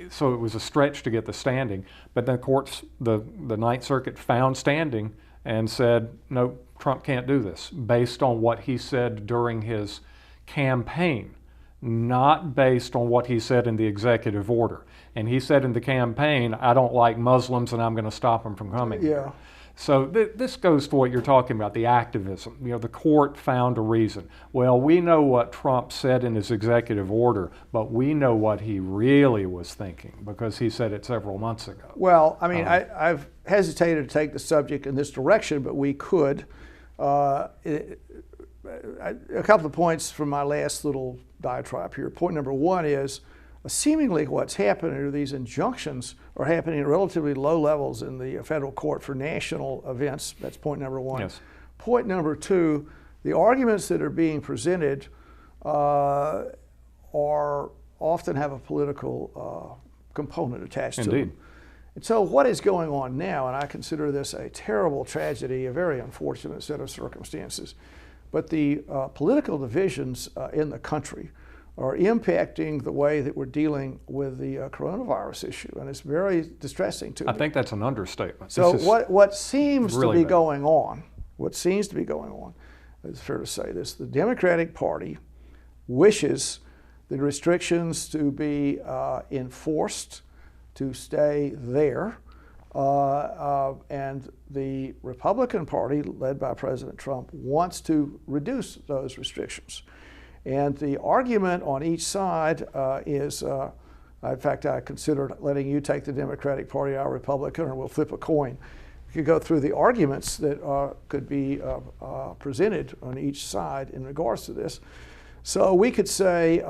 So it was a stretch to get the standing. But the courts, the Ninth Circuit found standing and said, no, Trump can't do this, based on what he said during his campaign, not based on what he said in the executive order. And he said in the campaign, I don't like Muslims and I'm going to stop them from coming here. So this goes to what you're talking about, the activism. You know, the court found a reason. Well, we know what Trump said in his executive order, but we know what he really was thinking because he said it several months ago. Well, I mean, I've hesitated to take the subject in this direction, but we could. A couple of points from my last little diatribe here. Point number one is seemingly what's happening are these injunctions are happening at relatively low levels in the federal court for national events. That's point number one. Yes. Point number two, the arguments that are being presented are often have a political component attached to them. And so what is going on now, and I consider this a terrible tragedy, a very unfortunate set of circumstances, but the political divisions in the country are impacting the way that we're dealing with the coronavirus issue, and it's very distressing to me. I think that's an understatement. So what seems to be going on, it's fair to say this, the Democratic Party wishes the restrictions to be enforced, to stay there, and the Republican Party, led by President Trump, wants to reduce those restrictions. And the argument on each side is, in fact, I considered letting you take the Democratic Party, our Republican, or we'll flip a coin. You could go through the arguments that could be presented on each side in regards to this. So we could say,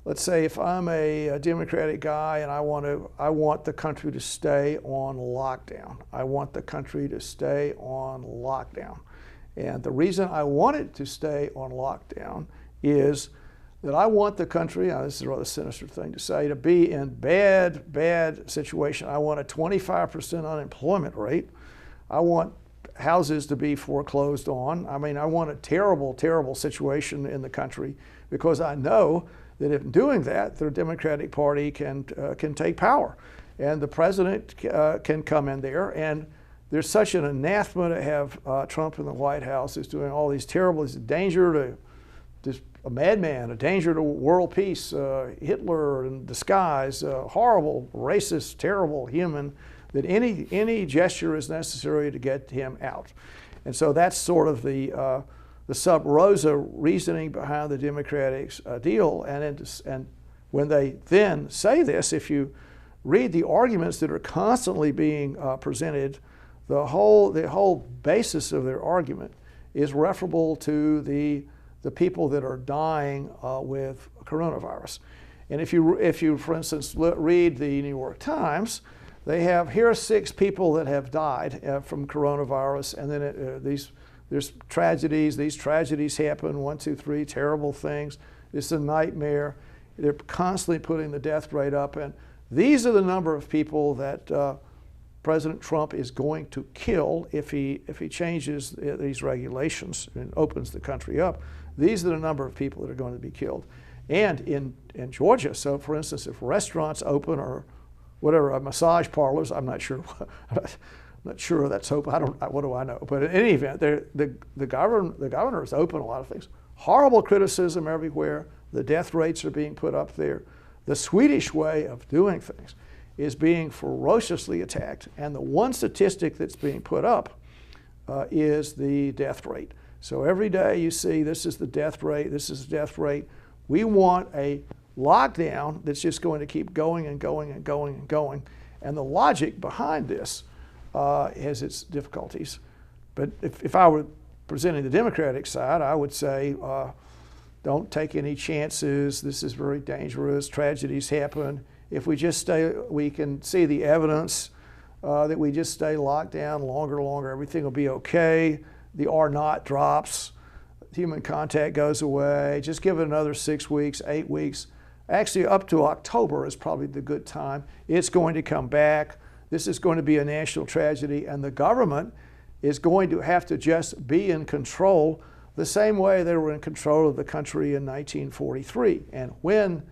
let's say if I'm a Democratic guy and I want the country to stay on lockdown. I want the country to stay on lockdown. And the reason I want it to stay on lockdown is that I want the country, now this is a rather sinister thing to say, to be in bad situation. I want a 25% unemployment rate. I want houses to be foreclosed on. I mean, I want a terrible situation in the country because I know that if doing that, the Democratic Party can take power. And the president can come in there, and there's such an anathema to have Trump in the White House is doing all these terrible, it's a danger to just a madman, a danger to world peace, Hitler in disguise, horrible, racist, terrible human, that any gesture is necessary to get him out. And so that's sort of the sub rosa reasoning behind the Democrats' deal. And when they then say this, if you read the arguments that are constantly being presented, the whole basis of their argument is referable to the people that are dying with coronavirus. And if you, for instance, read the New York Times, they have, here are 6 people that have died from coronavirus, and then there's tragedies. These tragedies happen, 1, 2, 3, terrible things. It's a nightmare. They're constantly putting the death rate up, and these are the number of people that President Trump is going to kill if he changes these regulations and opens the country up. These are the number of people that are going to be killed. And in Georgia, so for instance, if restaurants open or whatever, massage parlors, I'm not sure that's open. What do I know? But in any event, the governor is open a lot of things. Horrible criticism everywhere. The death rates are being put up there. The Swedish way of doing things is being ferociously attacked. And the one statistic that's being put up is the death rate. So every day you see this is the death rate, this is the death rate. We want a lockdown that's just going to keep going and going and going and going. And the logic behind this has its difficulties. But if I were presenting the Democratic side, I would say don't take any chances. This is very dangerous. Tragedies happen. If we just we can see the evidence that we just stay locked down longer, everything will be okay. The R naught drops, human contact goes away. Just give it another 6 weeks, 8 weeks. Actually, up to October is probably the good time. It's going to come back. This is going to be a national tragedy, and the government is going to have to just be in control the same way they were in control of the country in 1943. And when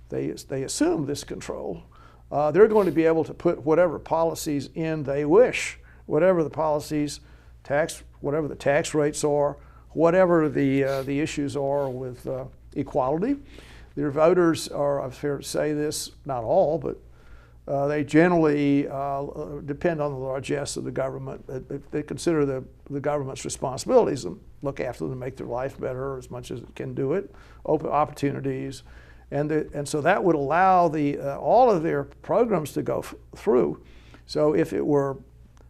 they assume this control, they're going to be able to put whatever policies in they wish, whatever the policies, whatever the tax rates are, whatever the issues are with equality. Their voters are, I'm fair to say this, not all, but they generally depend on the largesse of the government. They consider the government's responsibilities and look after them, make their life better as much as it can do it, open opportunities. And so that would allow all of their programs to go through. So if it were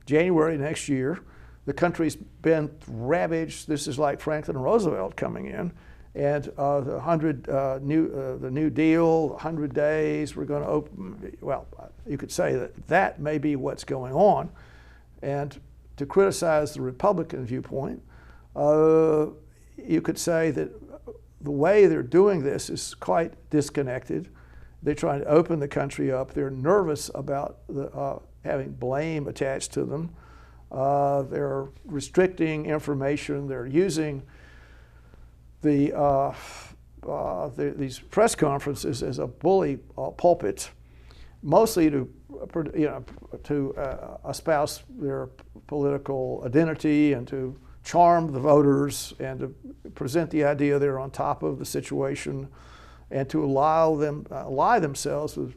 January next year, the country's been ravaged. This is like Franklin Roosevelt coming in, and the New Deal, 100 days, we're going to open. Well, you could say that may be what's going on, and to criticize the Republican viewpoint, you could say that the way they're doing this is quite disconnected. They're trying to open the country up. They're nervous about having blame attached to them. They're restricting information. They're using these press conferences as a bully pulpit, mostly to espouse their political identity and to charm the voters and to present the idea they're on top of the situation and to ally themselves with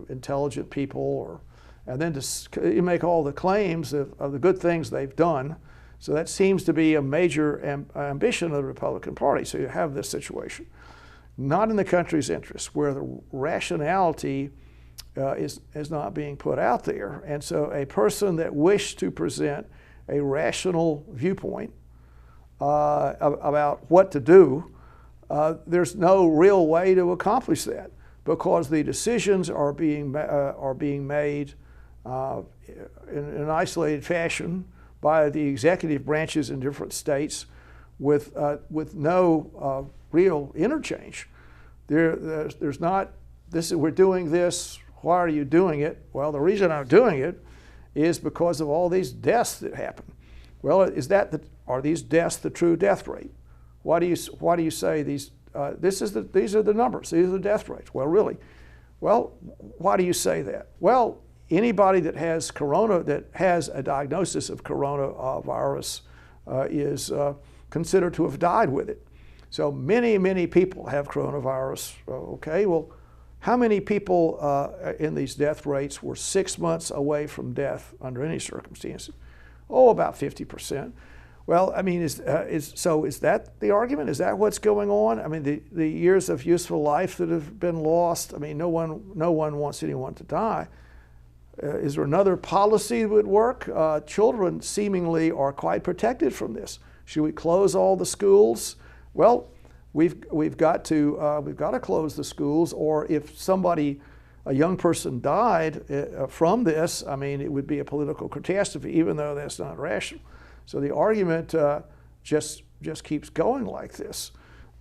intelligent people, and then to make all the claims of the good things they've done. So that seems to be a major ambition of the Republican Party. So you have this situation, not in the country's interest, where the rationality is not being put out there. And so a person that wished to present a rational viewpoint about what to do, there's no real way to accomplish that because the decisions are being made in an isolated fashion by the executive branches in different states with no real interchange. There's not, we're doing this, why are you doing it? Well, the reason I'm doing it is because of all these deaths that happen. Well, are these deaths the true death rate? Why do you say these? These are the numbers. These are the death rates. Well, really, well, why do you say that? Well, anybody that has that has a diagnosis of coronavirus is considered to have died with it. So many people have coronavirus. Okay, well, how many people in these death rates were 6 months away from death under any circumstances? Oh, about 50%. Well, I mean, is that the argument? Is that what's going on? I mean, the years of useful life that have been lost. I mean, no one wants anyone to die. Is there another policy that would work? Children seemingly are quite protected from this. Should we close all the schools? Well, we've got to close the schools, or if a young person died from this, I mean, it would be a political catastrophe, even though that's not rational. So the argument just keeps going like this.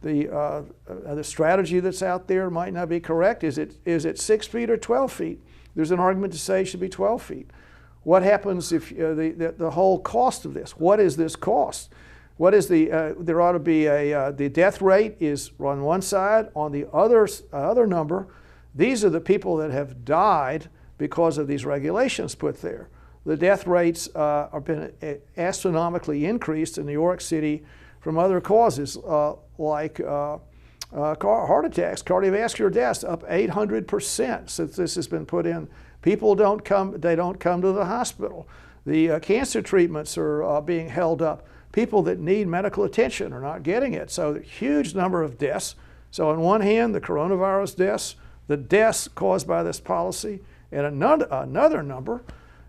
The strategy that's out there might not be correct. Is it 6 feet or 12 feet? There's an argument to say it should be 12 feet. What happens if the whole cost of this? What is this cost? What is there ought to be the death rate is on one side. On the other number, these are the people that have died because of these regulations put there. The death rates have been astronomically increased in New York City from other causes like heart attacks, cardiovascular deaths, up 800% since this has been put in. People don't come to the hospital. The cancer treatments are being held up. People that need medical attention are not getting it. So a huge number of deaths. So on one hand, the coronavirus deaths, the deaths caused by this policy, and another number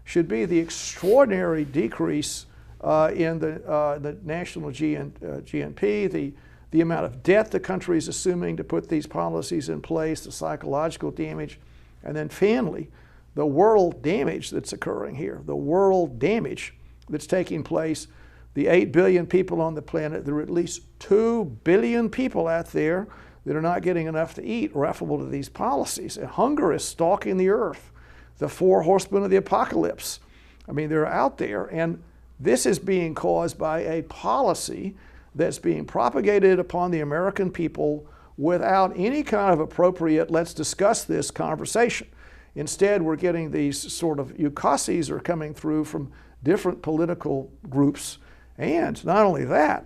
should be the extraordinary decrease in the national GNP, the amount of debt the country is assuming to put these policies in place, the psychological damage, and then finally, the world damage that's occurring here, the world damage that's taking place. The 8 billion people on the planet, there are at least 2 billion people out there that are not getting enough to eat, referable to these policies. And hunger is stalking the earth. The 4 horsemen of the apocalypse. I mean, they're out there, and this is being caused by a policy that's being propagated upon the American people without any kind of appropriate, let's discuss this conversation. Instead, we're getting these sort of ukases are coming through from different political groups. And not only that,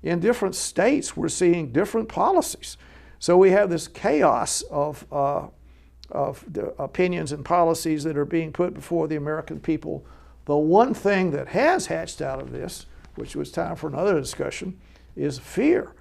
in different states, we're seeing different policies. So we have this chaos of the opinions and policies that are being put before the American people. The one thing that has hatched out of this, which was time for another discussion, is fear.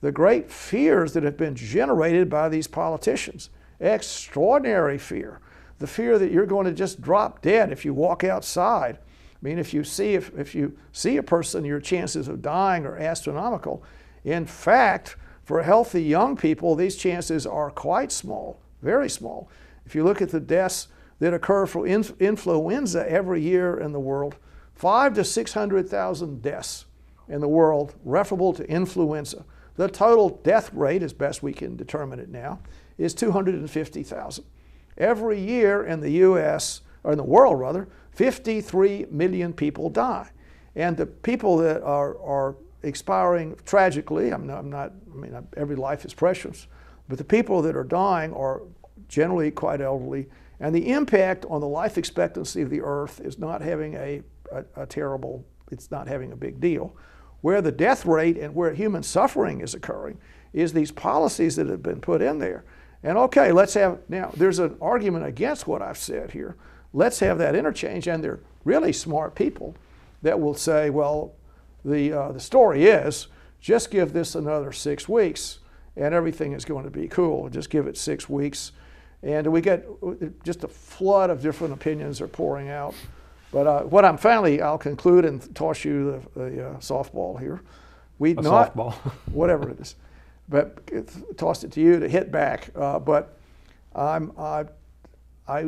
The great fears that have been generated by these politicians. Extraordinary fear. The fear that you're going to just drop dead if you walk outside. I mean, if you see a person, your chances of dying are astronomical. In fact, for healthy young people, these chances are quite small, very small. If you look at the deaths that occur for influenza every year in the world, 500,000 to 600,000 deaths in the world referable to influenza. The total death rate, as best we can determine it now, is 250,000. Every year in the U.S., or in the world rather, 53 million people die. And the people that are expiring tragically, every life is precious, but the people that are dying are generally quite elderly, and the impact on the life expectancy of the earth is not having it's not having a big deal. Where the death rate and where human suffering is occurring is these policies that have been put in there. And okay, now there's an argument against what I've said here. Let's have that interchange, and they're really smart people that will say, well, the story is, just give this another 6 weeks and everything is going to be cool. Just give it 6 weeks. And we get just a flood of different opinions are pouring out. But I'll conclude and toss you the softball here. Softball. Whatever it is. But tossed it to you to hit back. But I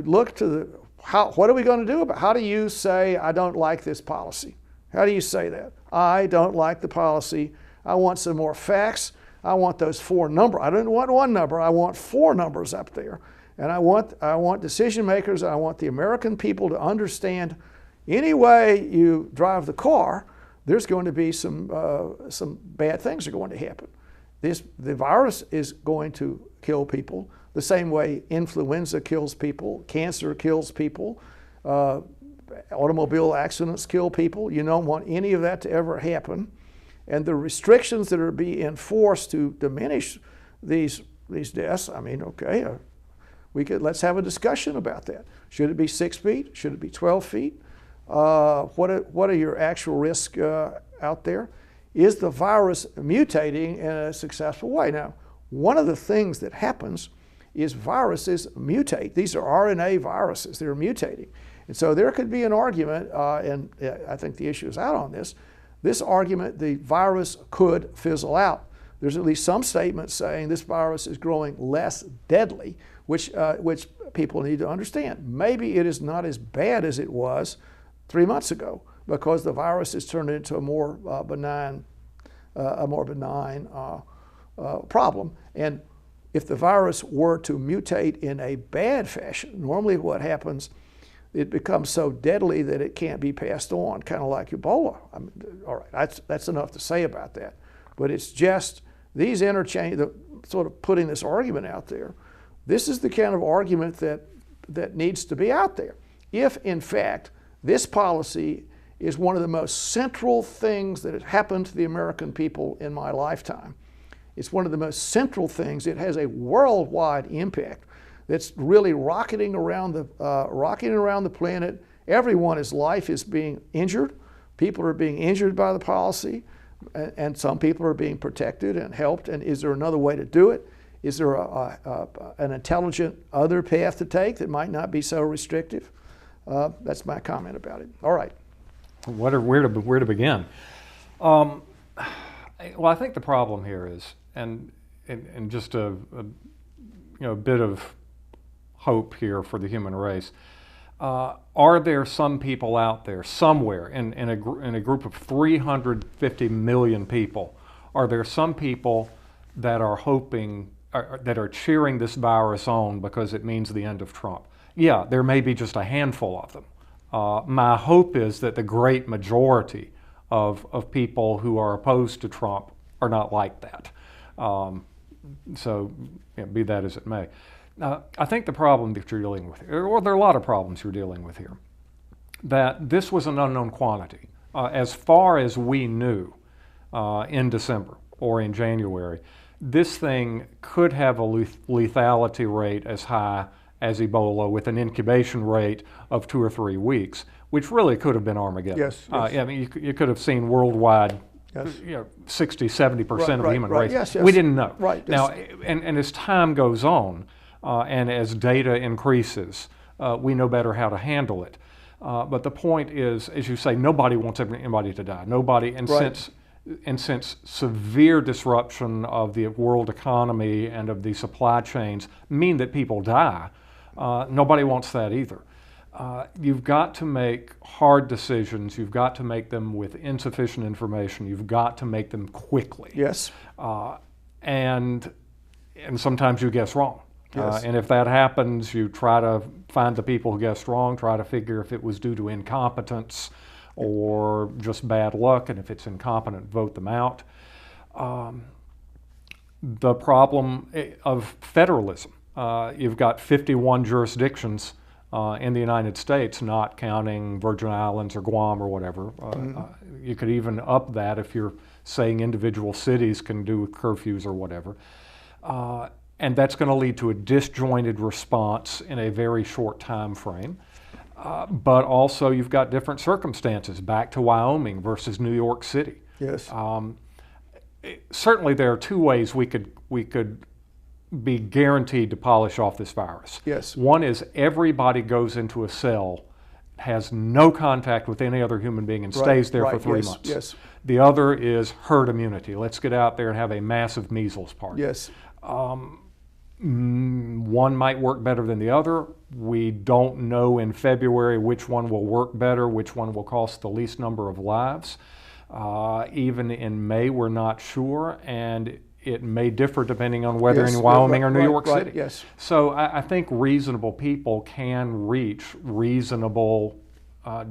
look to what are we going to do about it? How do you say, I don't like this policy? How do you say that? I don't like the policy. I want some more facts. I want those 4 numbers. I don't want 1 number. I want 4 numbers up there. And I want decision makers, I want the American people to understand any way you drive the car, there's going to be some bad things are going to happen. The virus is going to kill people the same way influenza kills people, cancer kills people, automobile accidents kill people. You don't want any of that to ever happen. And the restrictions that are being enforced to diminish these deaths, let's have a discussion about that. Should it be 6 feet? Should it be 12 feet? What are your actual risks out there? Is the virus mutating in a successful way? Now, one of the things that happens is viruses mutate. These are RNA viruses. They're mutating. And so there could be an argument, and I think the issue is out on this argument, the virus could fizzle out. There's at least some statements saying this virus is growing less deadly, which people need to understand. Maybe it is not as bad as it was 3 months ago because the virus has turned into a more benign problem. And if the virus were to mutate in a bad fashion, normally what happens, it becomes so deadly that it can't be passed on, kind of like Ebola. All right, that's enough to say about that. But it's just these sort of putting this argument out there. This is the kind of argument that needs to be out there. If, in fact, this policy is one of the most central things that has happened to the American people in my lifetime. It's one of the most central things. It has a worldwide impact that's really rocketing around the planet. Everyone's life is being injured. People are being injured by the policy, and some people are being protected and helped. And is there another way to do it? Is there an intelligent other path to take that might not be so restrictive? That's my comment about it. All right. Where to begin? Well, I think the problem here is, and just a bit of hope here for the human race. Are there some people out there somewhere in a group of 350 million people? Are there some people that are hoping, that are cheering this virus on because it means the end of Trump? Yeah, there may be just a handful of them. My hope is that the great majority of people who are opposed to Trump are not like that. So, be that as it may. I think the problem that you're dealing with, or there are a lot of problems you're dealing with here, that this was an unknown quantity. As far as we knew, in December or in January, this thing could have a lethality rate as high as Ebola with an incubation rate of 2 or 3 weeks, which really could have been Armageddon. Yes, yes. I mean, you could have seen worldwide, Yes. 60, 70% of the human race. Yes, yes. We didn't know. Right. Now, and as time goes on, and as data increases, we know better how to handle it. But the point is, as you say, nobody wants anybody to die. Nobody, and Right. since severe disruption of the world economy and of the supply chains mean that people die, nobody wants that either. You've got to make hard decisions. You've got to make them with insufficient information. You've got to make them quickly. Yes. And sometimes you guess wrong. Yes. And if that happens, you try to find the people who guessed wrong, try to figure if it was due to incompetence or just bad luck, and if it's incompetent, vote them out. The problem of federalism. You've got 51 jurisdictions in the United States, not counting Virgin Islands or Guam or whatever. You could even up that if you're saying individual cities can do curfews or whatever. And that's going to lead to a disjointed response in a very short time frame. But also you've got different circumstances, back to Wyoming versus New York City. Yes. Certainly there are 2 ways we could be guaranteed to polish off this virus. Yes. One is everybody goes into a cell, has no contact with any other human being, and stays there for 3 months. Yes. The other is herd immunity. Let's get out there and have a massive measles party. Yes. One might work better than the other. We don't know in February which one will work better, which one will cost the least number of lives. Even in May, we're not sure, and it may differ depending on whether in Wyoming or New York City. Yes. So I think reasonable people can reach reasonable,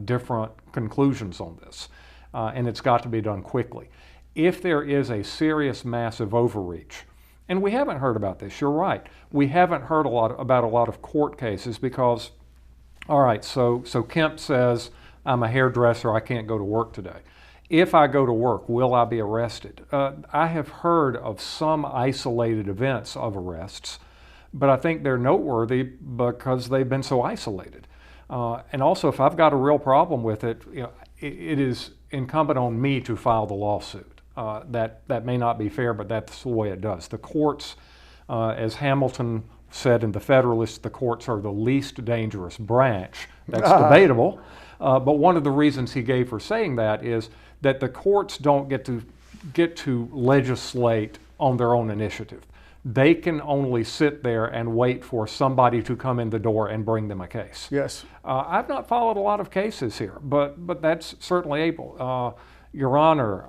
different conclusions on this, and it's got to be done quickly. If there is a serious, massive overreach, and we haven't heard about this, you're right. We haven't heard about a lot of court cases because, all right, so Kemp says, I'm a hairdresser, I can't go to work today. If I go to work, will I be arrested? I have heard of some isolated events of arrests, but I think they're noteworthy because they've been so isolated. And also, if I've got a real problem with it, it is incumbent on me to file the lawsuit. That may not be fair, but that's the way it does. The courts, as Hamilton said in the Federalist, the courts are the least dangerous branch. That's debatable. But one of the reasons he gave for saying that is that the courts don't get to legislate on their own initiative. They can only sit there and wait for somebody to come in the door and bring them a case. Yes. I've not followed a lot of cases here, but that's certainly able. Your Honor,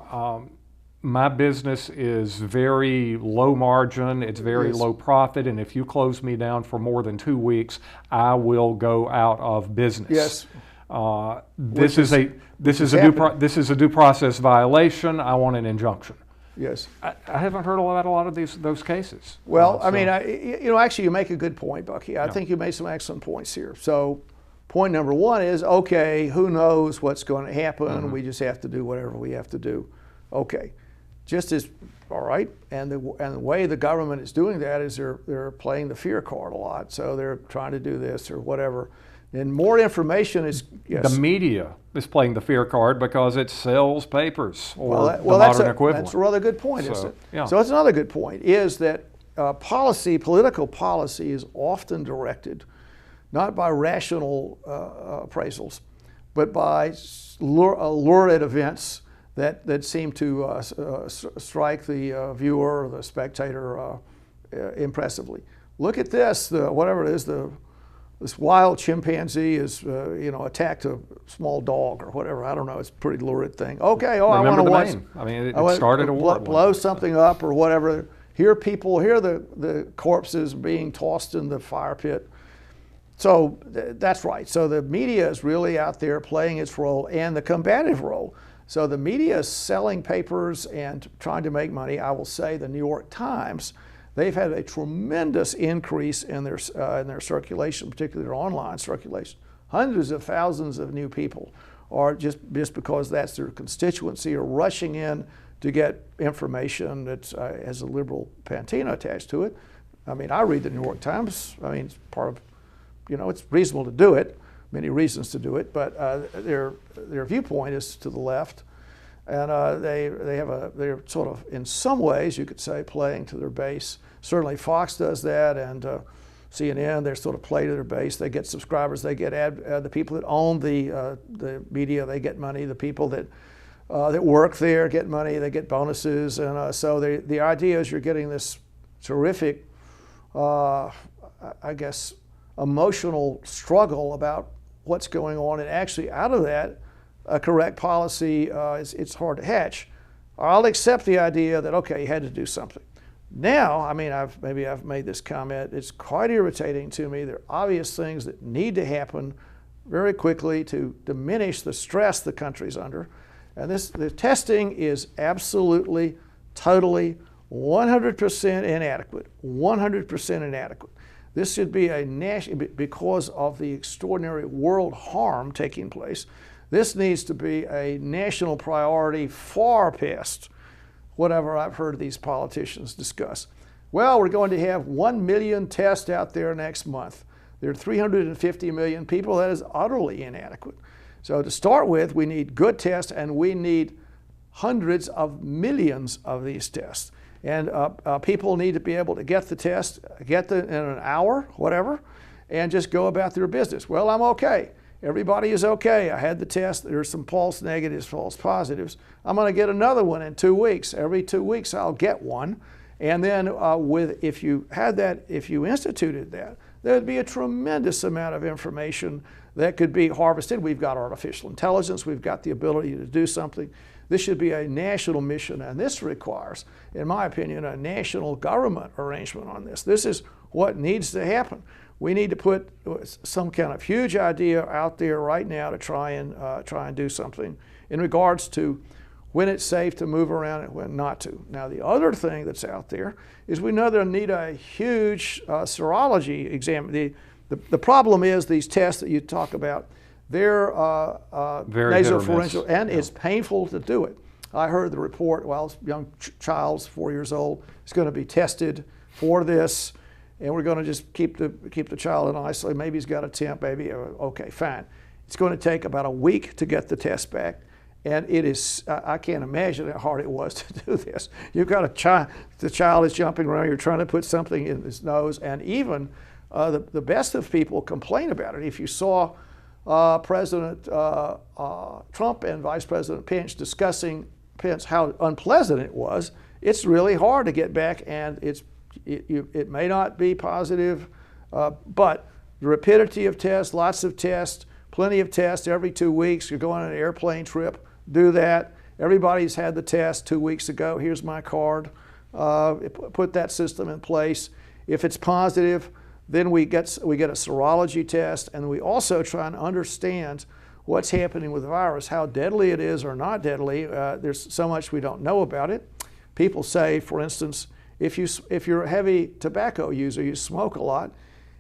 my business is very low margin, it's very low profit, and if you close me down for more than 2 weeks, I will go out of business. Yes. This is a due process violation. I want an injunction. Yes. I haven't heard about a lot of those cases. Well, I mean, actually, you make a good point, Bucky. I think you made some excellent points here. So, point number one is, okay, who knows what's going to happen? We just have to do whatever we have to do. Okay. Just as, all right, and the way the government is doing that is they're playing the fear card a lot. So they're trying to do this or whatever. And more information is, yes. The media is playing the fear card because it sells papers or the that's modern equivalent. That's a rather good point, isn't it? Yeah. So that's another good point, is that political policy is often directed not by rational appraisals, but by lurid events that seem to strike the viewer or the spectator impressively. Look at this, whatever it is, this wild chimpanzee is, attacked a small dog or whatever. I don't know. It's a pretty lurid thing. Okay. Oh, Remember I want to the Maine. I mean, it started a war. Blow something up or whatever. Here the corpses being tossed in the fire pit. So that's right. So the media is really out there playing its role and the combative role. So the media is selling papers and trying to make money. I will say the New York Times, they've had a tremendous increase in their circulation, particularly their online circulation. Hundreds of thousands of new people are just because that's their constituency, are rushing in to get information that has a liberal patina attached to it. I mean, I read the New York Times. I mean, it's part of, it's reasonable to do it, many reasons to do it, but their viewpoint is to the left, and they're sort of, in some ways, you could say, playing to their base. Certainly Fox does that, and CNN, they're sort of play to their base. They get subscribers, they get the people that own the media, they get money. The people that work there get money, they get bonuses, and so the idea is you're getting this terrific, I guess, emotional struggle about what's going on, and actually out of that, a correct policy, it's hard to hatch. I'll accept the idea that, okay, you had to do something. Now, I mean, I've made this comment, it's quite irritating to me. There are obvious things that need to happen very quickly to diminish the stress the country's under. And the testing is absolutely, totally, 100% inadequate, 100% inadequate. This should be a national, because of the extraordinary world harm taking place, this needs to be a national priority far past whatever I've heard these politicians discuss. Well, we're going to have 1 million tests out there next month. There are 350 million people. That is utterly inadequate. So to start with, we need good tests, and we need hundreds of millions of these tests. And people need to be able to get the test, in an hour, whatever, and just go about their business. Well, I'm okay. Everybody is okay. I had the test. There's some false negatives, false positives. I'm going to get another one in 2 weeks. Every 2 weeks I'll get one. And then if you instituted that, there'd be a tremendous amount of information that could be harvested. We've got artificial intelligence. We've got the ability to do something. This should be a national mission, and this requires, in my opinion, a national government arrangement on this. This is what needs to happen. We need to put some kind of huge idea out there right now to try and do something in regards to when it's safe to move around and when not to. Now, the other thing that's out there is we know they'll need a huge serology exam. The problem is these tests that you talk about, they're nasopharyngeal, and it's painful to do it. I heard the report, well, young child's 4 years old, is going to be tested for this, and we're going to just keep the child in isolation. Maybe he's got a temp, maybe, okay, fine. It's going to take about a week to get the test back, and it is, I can't imagine how hard it was to do this. You've got a child, the child is jumping around, you're trying to put something in his nose, and even the best of people complain about it. If you saw President Trump and Vice President Pence discussing how unpleasant it was, it's really hard to get back, and it may not be positive, but the rapidity of tests, lots of tests, plenty of tests every 2 weeks. You're going on an airplane trip, do that. Everybody's had the test 2 weeks ago. Here's my card. Put that system in place. If it's positive, then we get a serology test, and we also try and understand what's happening with the virus, how deadly it is or not deadly. There's so much we don't know about it. People say, for instance, if you're a heavy tobacco user, you smoke a lot,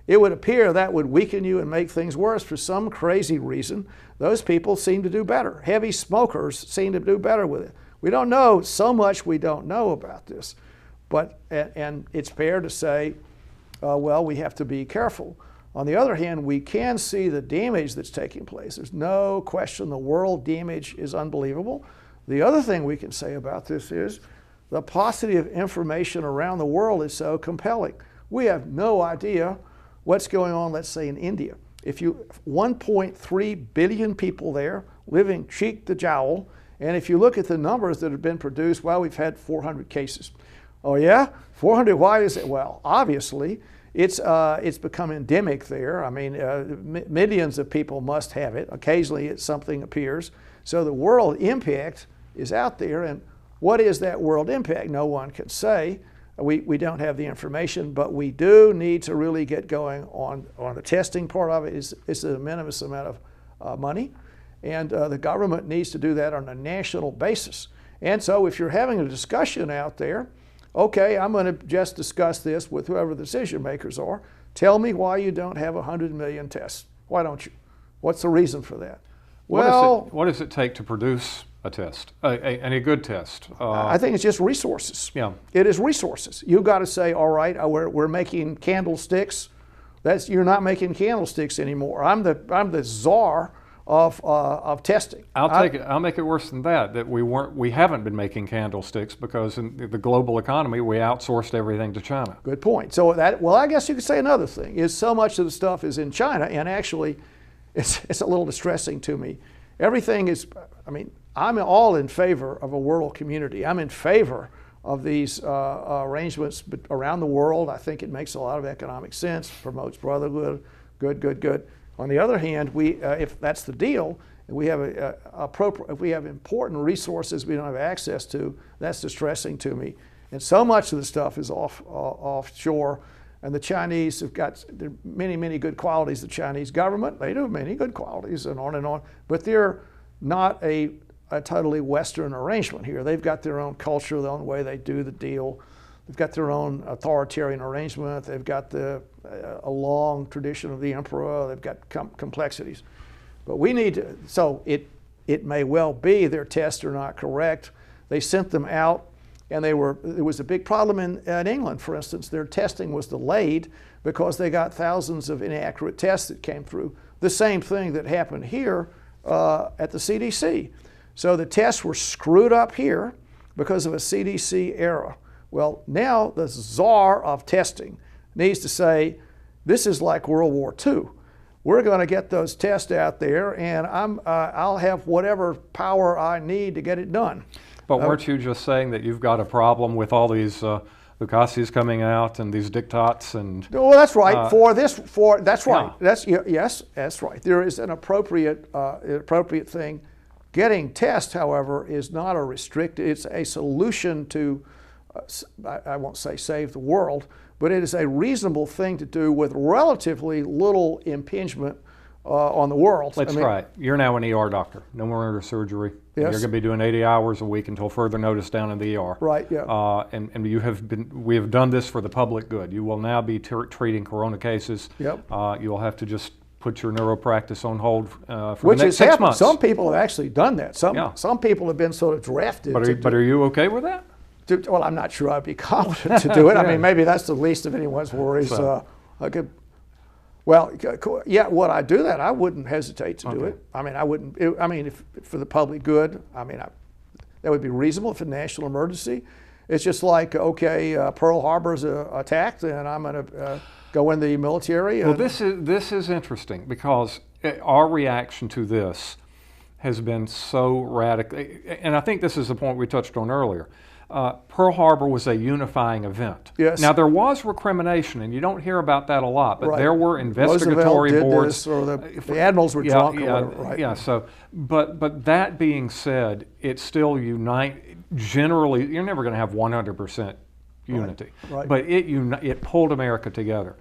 it would appear that would weaken you and make things worse. For some crazy reason, those people seem to do better. Heavy smokers seem to do better with it. We don't know, so much we don't know about this. But, and it's fair to say, well, we have to be careful. On the other hand, we can see the damage that's taking place. There's no question the world damage is unbelievable. The other thing we can say about this is the paucity of information around the world is so compelling. We have no idea what's going on, let's say, in India. If 1.3 billion people there living cheek to jowl, and if you look at the numbers that have been produced, well, we've had 400 cases. Oh yeah? 400, why is it? Well, obviously, it's become endemic there. I mean, millions of people must have it. Occasionally something appears. So the world impact is out there, and what is that world impact? No one can say. We don't have the information, but we do need to really get going on the testing part of it. It's an immense amount of money, and the government needs to do that on a national basis. And so if you're having a discussion out there, okay, I'm going to just discuss this with whoever the decision makers are. Tell me why you don't have 100 million tests. Why don't you? What's the reason for that? Well, what does it take to produce a test, and a good test. I think it's just resources. Yeah. It is resources. You've got to say, all right, we're making candlesticks. You're not making candlesticks anymore. I'm the czar of testing. I'll make it worse than that. That we haven't been making candlesticks because in the global economy we outsourced everything to China. Good point. So I guess you could say another thing is so much of the stuff is in China, and actually, it's a little distressing to me. Everything is. I mean, I'm all in favor of a world community. I'm in favor of these arrangements around the world. I think it makes a lot of economic sense, promotes brotherhood, good. On the other hand, if that's the deal, if we have important resources we don't have access to, that's distressing to me. And so much of the stuff is offshore, and the Chinese have got many good qualities. The Chinese government, they do have many good qualities, and on, but they're not a totally Western arrangement here. They've got their own culture, their own way they do the deal. They've got their own authoritarian arrangement. They've got a long tradition of the emperor. They've got complexities. But we need to, so it may well be their tests are not correct. They sent them out, and there was a big problem in England, for instance. Their testing was delayed because they got thousands of inaccurate tests that came through. The same thing that happened here at the CDC. So the tests were screwed up here because of a CDC error. Well, now the czar of testing needs to say, this is like World War II. We're going to get those tests out there, and I'll have whatever power I need to get it done. But weren't you just saying that you've got a problem with all these Lucasis coming out and these diktats and? Well, that's right. That's right. Yeah. Yes, that's right. There is an appropriate thing. Getting tests, however, is not a restricted. It's a solution to, I won't say save the world, but it is a reasonable thing to do with relatively little impingement on the world. That's right. You're now an ER doctor. No more neurosurgery. Yes. You're going to be doing 80 hours a week until further notice down in the ER. Right. Yeah. And we have done this for the public good. You will now be treating corona cases. Yep. You will have to just put your neuro practice on hold for Which the next 6 months. Some people have actually done that. Some people have been sort of drafted. But are you okay with that? Well, I'm not sure I'd be competent to do it. Yeah. I mean, maybe that's the least of anyone's worries. So. Would I do that? I wouldn't hesitate to do Okay. it. I mean, I wouldn't. If for the public good, I mean, that would be reasonable for national emergency. It's just like, Pearl Harbor's attacked, and I'm going to go in the military. Well, this is interesting because our reaction to this has been so radical, and I think this is the point we touched on earlier. Pearl Harbor was a unifying event. Yes. Now there was recrimination, and you don't hear about that a lot, but Right. there were investigatory Roosevelt did boards. this, or the admirals were drunk, or whatever. Right? Yeah. So, but that being said, it still generally, you're never going to have 100% unity, Right. but it pulled America together.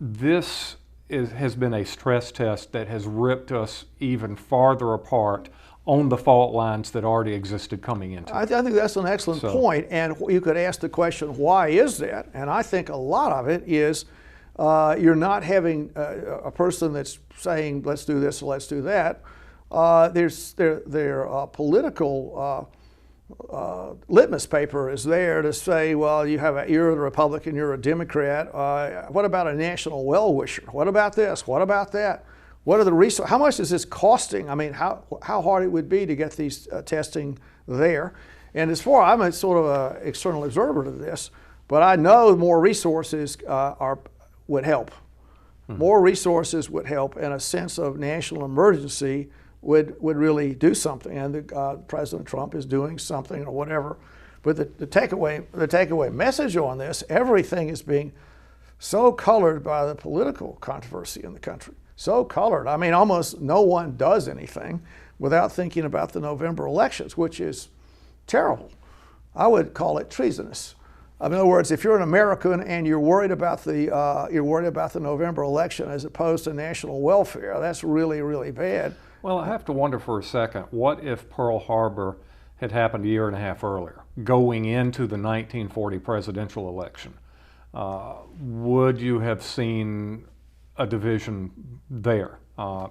This has been a stress test that has ripped us even farther apart on the fault lines that already existed coming into it. I think that's an excellent point, and you could ask the question, why is that? And I think a lot of it is you're not having a person that's saying, let's do this or let's do that. Their political litmus paper is there to say, well, you're a Republican, you're a Democrat. What about a national well-wisher? What about this? What about that? What are the resources? How much is this costing? I mean, how hard it would be to get these testing there? And I'm a sort of an external observer to this, but I know more resources would help. Mm-hmm. More resources would help, and a sense of national emergency would really do something. And President Trump is doing something or whatever. But the takeaway message on this, everything is being so colored by the political controversy in the country. So colored. I mean, almost no one does anything without thinking about the November elections, which is terrible. I would call it treasonous. In other words, if you're an American and you're worried about the November election as opposed to national welfare, that's really, really bad. Well, I have to wonder for a second, what if Pearl Harbor had happened a year and a half earlier, going into the 1940 presidential election? Would you have seen a division there,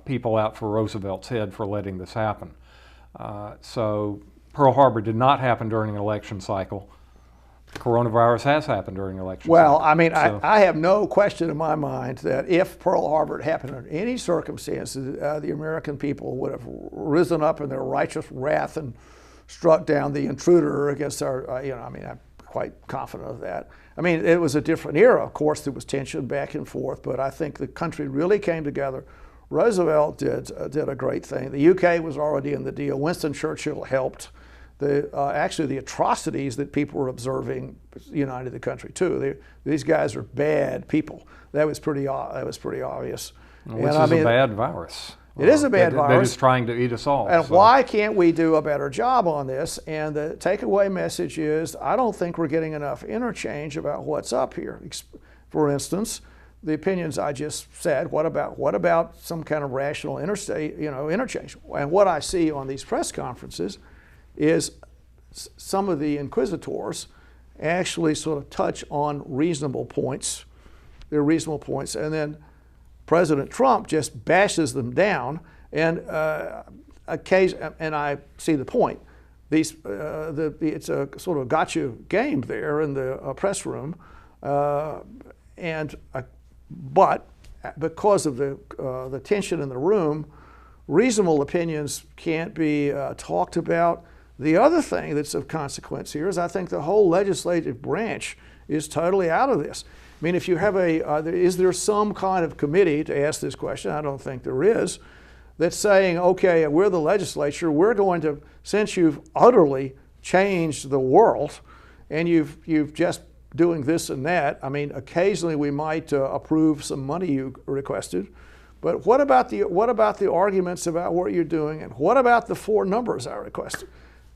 people out for Roosevelt's head for letting this happen? So Pearl Harbor did not happen during an election cycle. Coronavirus has happened during an election Well, cycle. I mean, So- I have no question in my mind that if Pearl Harbor had happened under any circumstances, the American people would have risen up in their righteous wrath and struck down the intruder against our, I'm quite confident of that. I mean, it was a different era. Of course, there was tension back and forth, but I think the country really came together. Roosevelt did a great thing. The UK was already in the deal. Winston Churchill helped. Actually, the atrocities that people were observing united the country too. These guys are bad people. That was pretty obvious. Which is a bad virus. It is a bad virus. They're just trying to eat us all. And so. why can't we do a better job on this? And the takeaway message is, I don't think we're getting enough interchange about what's up here. For instance, the opinions I just said. What about some kind of rational interchange? And what I see on these press conferences is some of the inquisitors actually sort of touch on reasonable points. They're reasonable points, and then President Trump just bashes them down. And and I see the point. It's a sort of gotcha game there in the press room, but because of the tension in the room, reasonable opinions can't be talked about. The other thing that's of consequence here is I think the whole legislative branch is totally out of this. I mean, if you have is there some kind of committee to ask this question? I don't think there is. That's saying, okay, we're the legislature. We're going to, since you've utterly changed the world, and you've just doing this and that. I mean, occasionally we might approve some money you requested, but what about the arguments about what you're doing, and what about the 4 numbers I requested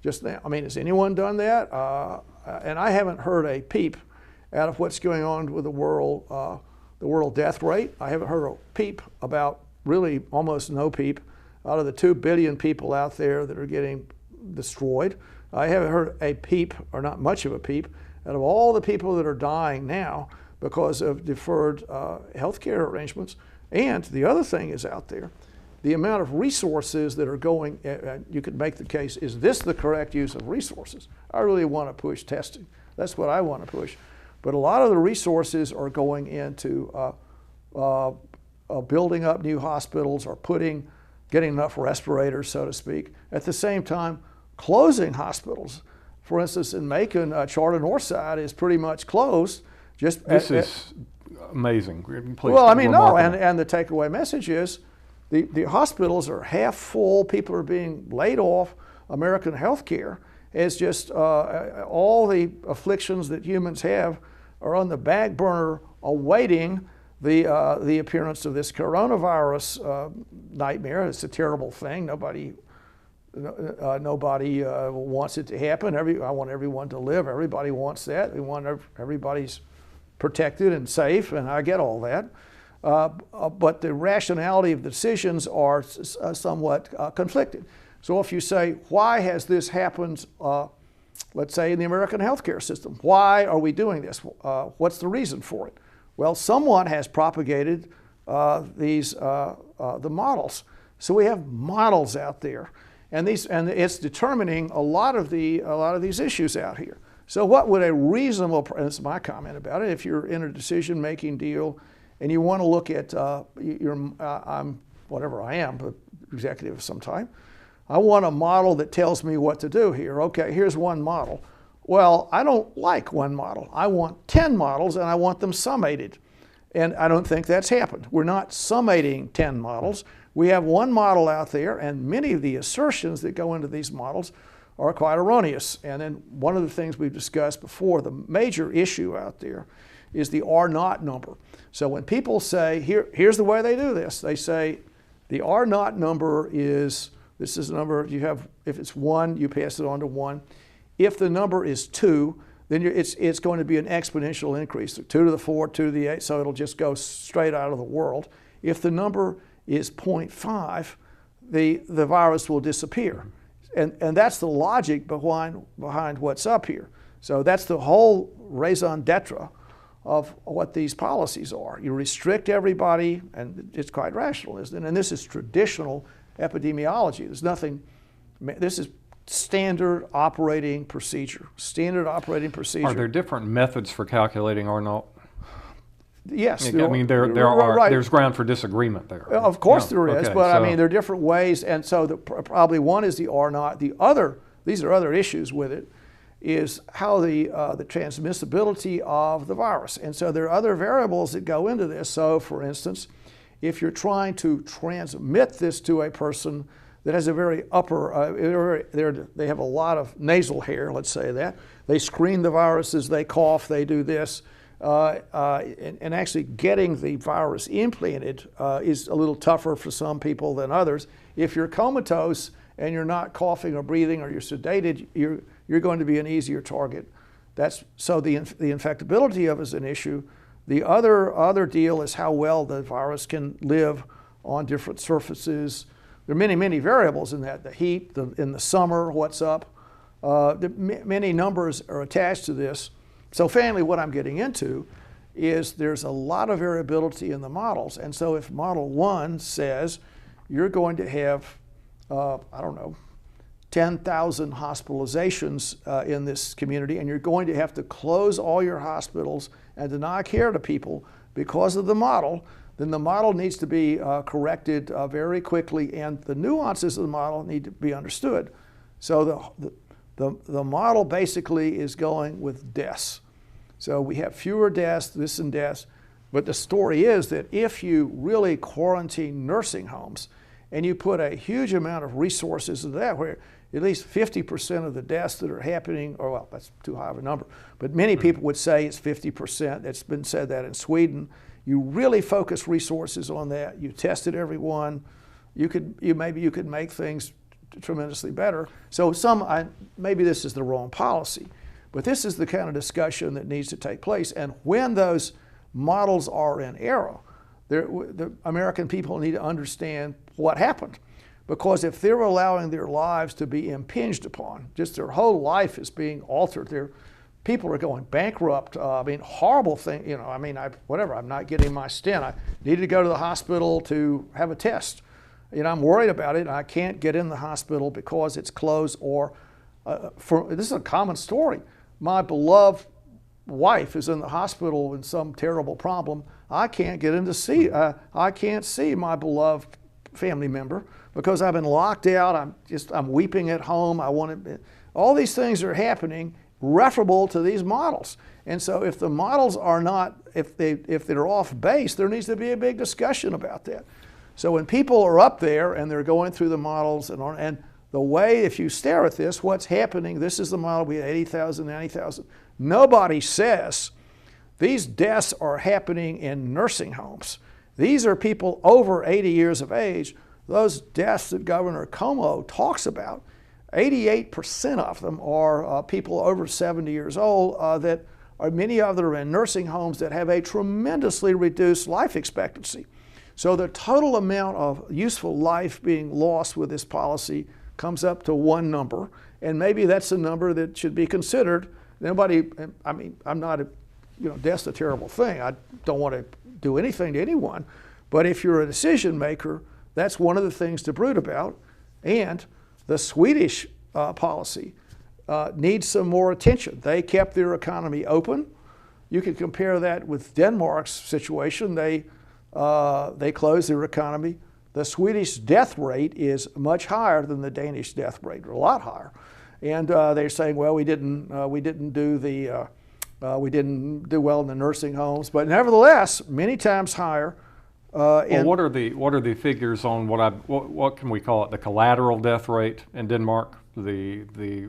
just now? I mean, has anyone done that? And I haven't heard a peep out of what's going on with the world death rate. I haven't heard a peep about, really almost no peep, out of the 2 billion people out there that are getting destroyed. I haven't heard a peep, or not much of a peep, out of all the people that are dying now because of deferred health care arrangements. And the other thing is out there, the amount of resources that are going, you could make the case, is this the correct use of resources? I really want to push testing. That's what I want to push. But a lot of the resources are going into building up new hospitals, or getting enough respirators, so to speak. At the same time, closing hospitals. For instance, in Macon, Charter Northside is pretty much closed. This is amazing. Please, well, I mean, no, remarkable. and the takeaway message is the hospitals are half full. People are being laid off. American health care is just all the afflictions that humans have are on the back burner, awaiting the appearance of this coronavirus nightmare. It's a terrible thing. Nobody wants it to happen. I want everyone to live. Everybody wants that. We want everybody's protected and safe, and I get all that. But the rationality of the decisions are somewhat conflicted. So if you say, why has this happened, let's say in the American healthcare system? Why are we doing this? What's the reason for it? Well, someone has propagated the models. So we have models out there, and it's determining a lot of these issues out here. So what would a reasonable, and this is my comment about it, if you're in a decision-making deal and you want to look at I'm whatever I am, but executive of some type, I want a model that tells me what to do here. Okay, here's one model. Well, I don't like one model. I want 10 models, and I want them summated. And I don't think that's happened. We're not summating 10 models. We have one model out there, and many of the assertions that go into these models are quite erroneous. And then one of the things we've discussed before, the major issue out there is the R0 number. So when people say, here's the way they do this, they say the R0 number is, this is the number you have, if it's 1, you pass it on to 1. If the number is 2, then it's going to be an exponential increase, 2 to the 4, 2 to the 8, so it'll just go straight out of the world. If the number is 0.5, the virus will disappear. And that's the logic behind what's up here. So that's the whole raison d'etre of what these policies are. You restrict everybody, and it's quite rational, isn't it? And this is traditional epidemiology. There's nothing This is standard operating procedure. Standard operating procedure. Are there different methods for calculating R naught? Yes. I mean, there's ground for disagreement there. Of course there is, okay, but I mean, there are different ways, and so probably one is the R naught. The other, these are other issues with it, is how the transmissibility of the virus. And so there are other variables that go into this. So for instance, if you're trying to transmit this to a person that has a very they have a lot of nasal hair, let's say that, they screen the viruses, they cough, they do this, and actually getting the virus implanted is a little tougher for some people than others. If you're comatose and you're not coughing or breathing, or you're sedated, you're going to be an easier target. So the infectability of it is an issue. The other deal is how well the virus can live on different surfaces. There are many variables in that. The heat, in the summer, what's up. Many numbers are attached to this. So finally, what I'm getting into is there's a lot of variability in the models. And so if model 1 says you're going to have, 10,000 hospitalizations in this community, and you're going to have to close all your hospitals and deny care to people because of the model, then the model needs to be corrected very quickly, and the nuances of the model need to be understood. So the model basically is going with deaths. So we have fewer deaths, this and deaths, but the story is that if you really quarantine nursing homes and you put a huge amount of resources into that, where at least 50% of the deaths that are happening, or well, that's too high of a number, but many people would say it's 50%. It's been said that in Sweden. You really focus resources on that. You tested everyone. Maybe you could make things tremendously better. So maybe this is the wrong policy, but this is the kind of discussion that needs to take place. And when those models are in error, the American people need to understand what happened. Because if they're allowing their lives to be impinged upon, just their whole life is being altered, people are going bankrupt. Horrible thing, I'm not getting my stent. I needed to go to the hospital to have a test. I'm worried about it, and I can't get in the hospital because it's closed, or this is a common story. My beloved wife is in the hospital with some terrible problem. I can't get in to see, I can't see my beloved family member because I've been locked out. I'm weeping at home. All these things are happening referable to these models. And so if the models are not, if they're off base, there needs to be a big discussion about that. So when people are up there and they're going through the models and the way, if you stare at this, what's happening, this is the model, we had 80,000, 90,000. Nobody says these deaths are happening in nursing homes. These are people over 80 years of age. Those deaths that Governor Cuomo talks about, 88% of them are people over 70 years old that are, many of them are in nursing homes that have a tremendously reduced life expectancy. So the total amount of useful life being lost with this policy comes up to one number, and maybe that's a number that should be considered. Death's a terrible thing. I don't want to do anything to anyone, but if you're a decision maker, that's one of the things to brood about. And the Swedish policy needs some more attention. They kept their economy open. You can compare that with Denmark's situation. They closed their economy. The Swedish death rate is much higher than the Danish death rate, a lot higher. And they're saying, well, we didn't do well in the nursing homes, but nevertheless, many times higher. What are the figures on what can we call it, the collateral death rate in Denmark, the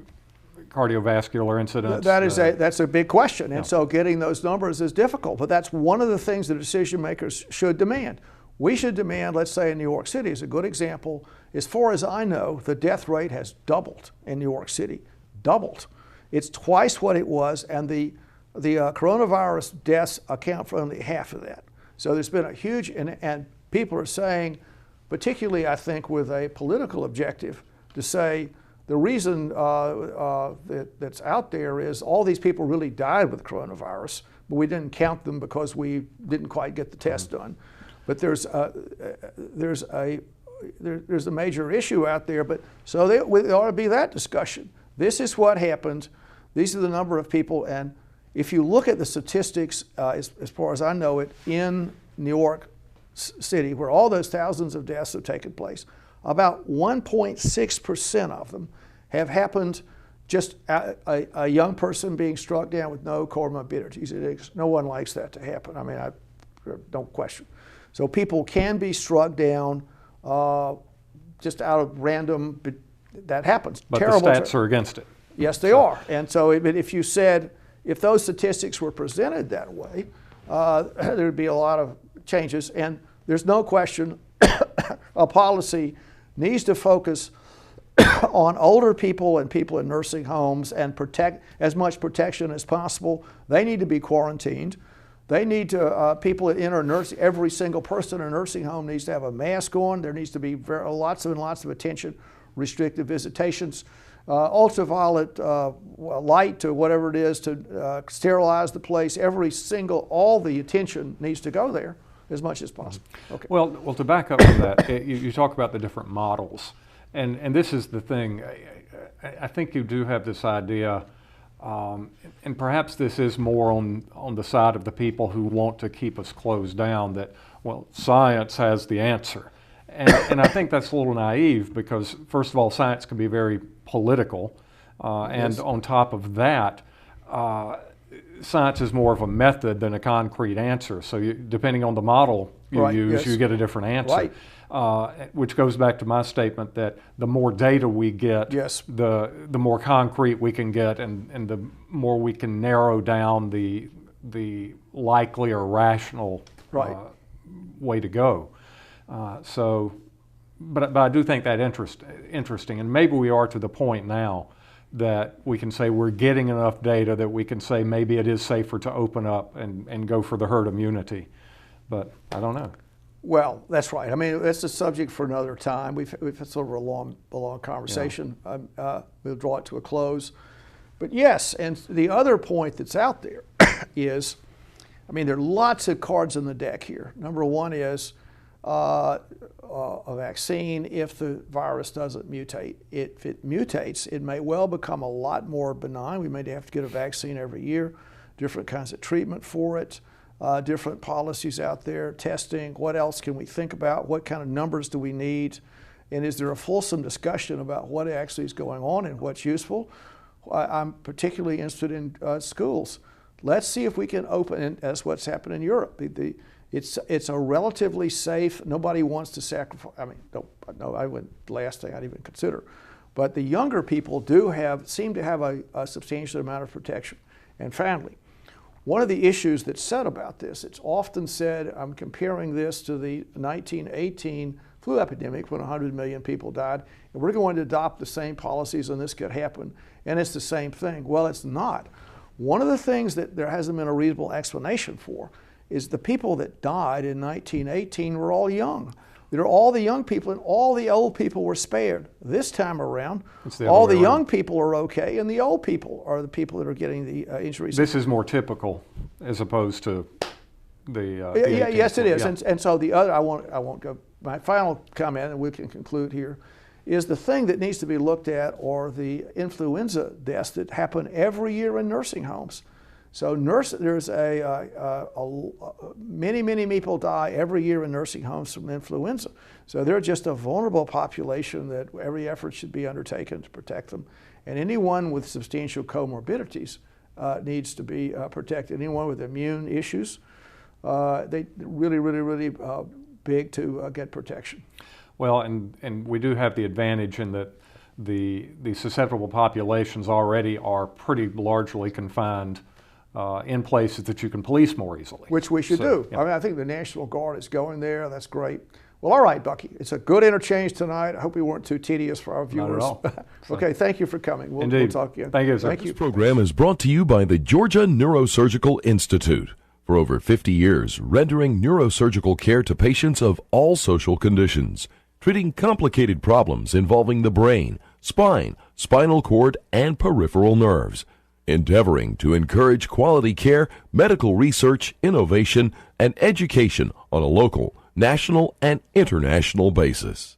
cardiovascular incidents? That's a big question, and so getting those numbers is difficult. But that's one of the things that decision makers should demand. We should demand, let's say in New York City is a good example. As far as I know, the death rate has doubled in New York City, doubled. It's twice what it was, and the coronavirus deaths account for only half of that. So there's been a huge, and people are saying, particularly I think with a political objective, to say the reason that's out there is all these people really died with coronavirus, but we didn't count them because we didn't quite get the test done. But there's a there's a major issue out there. But so there ought to be that discussion. This is what happened. These are the number of people. And if you look at the statistics, as far as I know it, in New York City, where all those thousands of deaths have taken place, about 1.6% of them have happened just a young person being struck down with no comorbidities. No one likes that to happen. I mean, I don't question. So people can be struck down just out of random, that happens. But Terrible. The stats are against it. Yes, they are. And so if you said, if those statistics were presented that way, there would be a lot of changes. And there's no question a policy needs to focus on older people and people in nursing homes and protect as much protection as possible. They need to be quarantined. They need to, people that enter nursing, every single person in a nursing home needs to have a mask on. There needs to be lots and lots of attention, restricted visitations, ultraviolet light to whatever it is to sterilize the place. All the attention needs to go there as much as possible. Okay. Well, to back up to that, you talk about the different models. And this is the thing. I think you do have this idea, and perhaps this is more on the side of the people who want to keep us closed down, that, well, science has the answer. And I think that's a little naive because, first of all, science can be very political. And on top of that, science is more of a method than a concrete answer. So depending on the model you use, you get a different answer. Right. Which goes back to my statement that the more data we get, the more concrete we can get, and the more we can narrow down the likely or rational way to go. But I do think that interesting, and maybe we are to the point now that we can say we're getting enough data that we can say maybe it is safer to open up and go for the herd immunity. But I don't know. Well, that's right. I mean, that's a subject for another time. We've had sort of a long conversation. Yeah. We'll draw it to a close. But yes, and the other point that's out there is, I mean, there are lots of cards in the deck here. Number one is a vaccine if the virus doesn't mutate. If it mutates, it may well become a lot more benign. We may have to get a vaccine every year, different kinds of treatment for it. Different policies out there, testing, what else can we think about, what kind of numbers do we need, and is there a fulsome discussion about what actually is going on and what's useful? I'm particularly interested in schools. Let's see if we can open, and that's what's happened in Europe. It's a relatively safe, nobody wants to sacrifice, I mean, no, I wouldn't, last thing I'd even consider. But the younger people seem to have a substantial amount of protection and family. One of the issues that's said about this, it's often said, I'm comparing this to the 1918 flu epidemic when 100 million people died, and we're going to adopt the same policies and this could happen, and it's the same thing. Well, it's not. One of the things that there hasn't been a reasonable explanation for is the people that died in 1918 were all young. They're all the young people, and all the old people were spared. This time around, all the young people are okay, and the old people are the people that are getting the injuries. This is more typical as opposed to the. Yes, it is. Yeah. And so the other, I won't go. My final comment, and we can conclude here, is the thing that needs to be looked at are the influenza deaths that happen every year in nursing homes. So there's many people die every year in nursing homes from influenza. So they're just a vulnerable population that every effort should be undertaken to protect them. And anyone with substantial comorbidities needs to be protected. Anyone with immune issues, they really big to get protection. Well, and we do have the advantage in that the susceptible populations already are pretty largely confined in places that you can police more easily. Which we should do. Yeah. I mean, I think the National Guard is going there. That's great. Well, all right, Bucky. It's a good interchange tonight. I hope we weren't too tedious for our viewers. Not at all. Okay, thank you for coming. We'll talk again. Thank you, sir. Thank you. This program is brought to you by the Georgia Neurosurgical Institute. For over 50 years, rendering neurosurgical care to patients of all social conditions, treating complicated problems involving the brain, spine, spinal cord, and peripheral nerves. Endeavoring to encourage quality care, medical research, innovation, and education on a local, national, and international basis.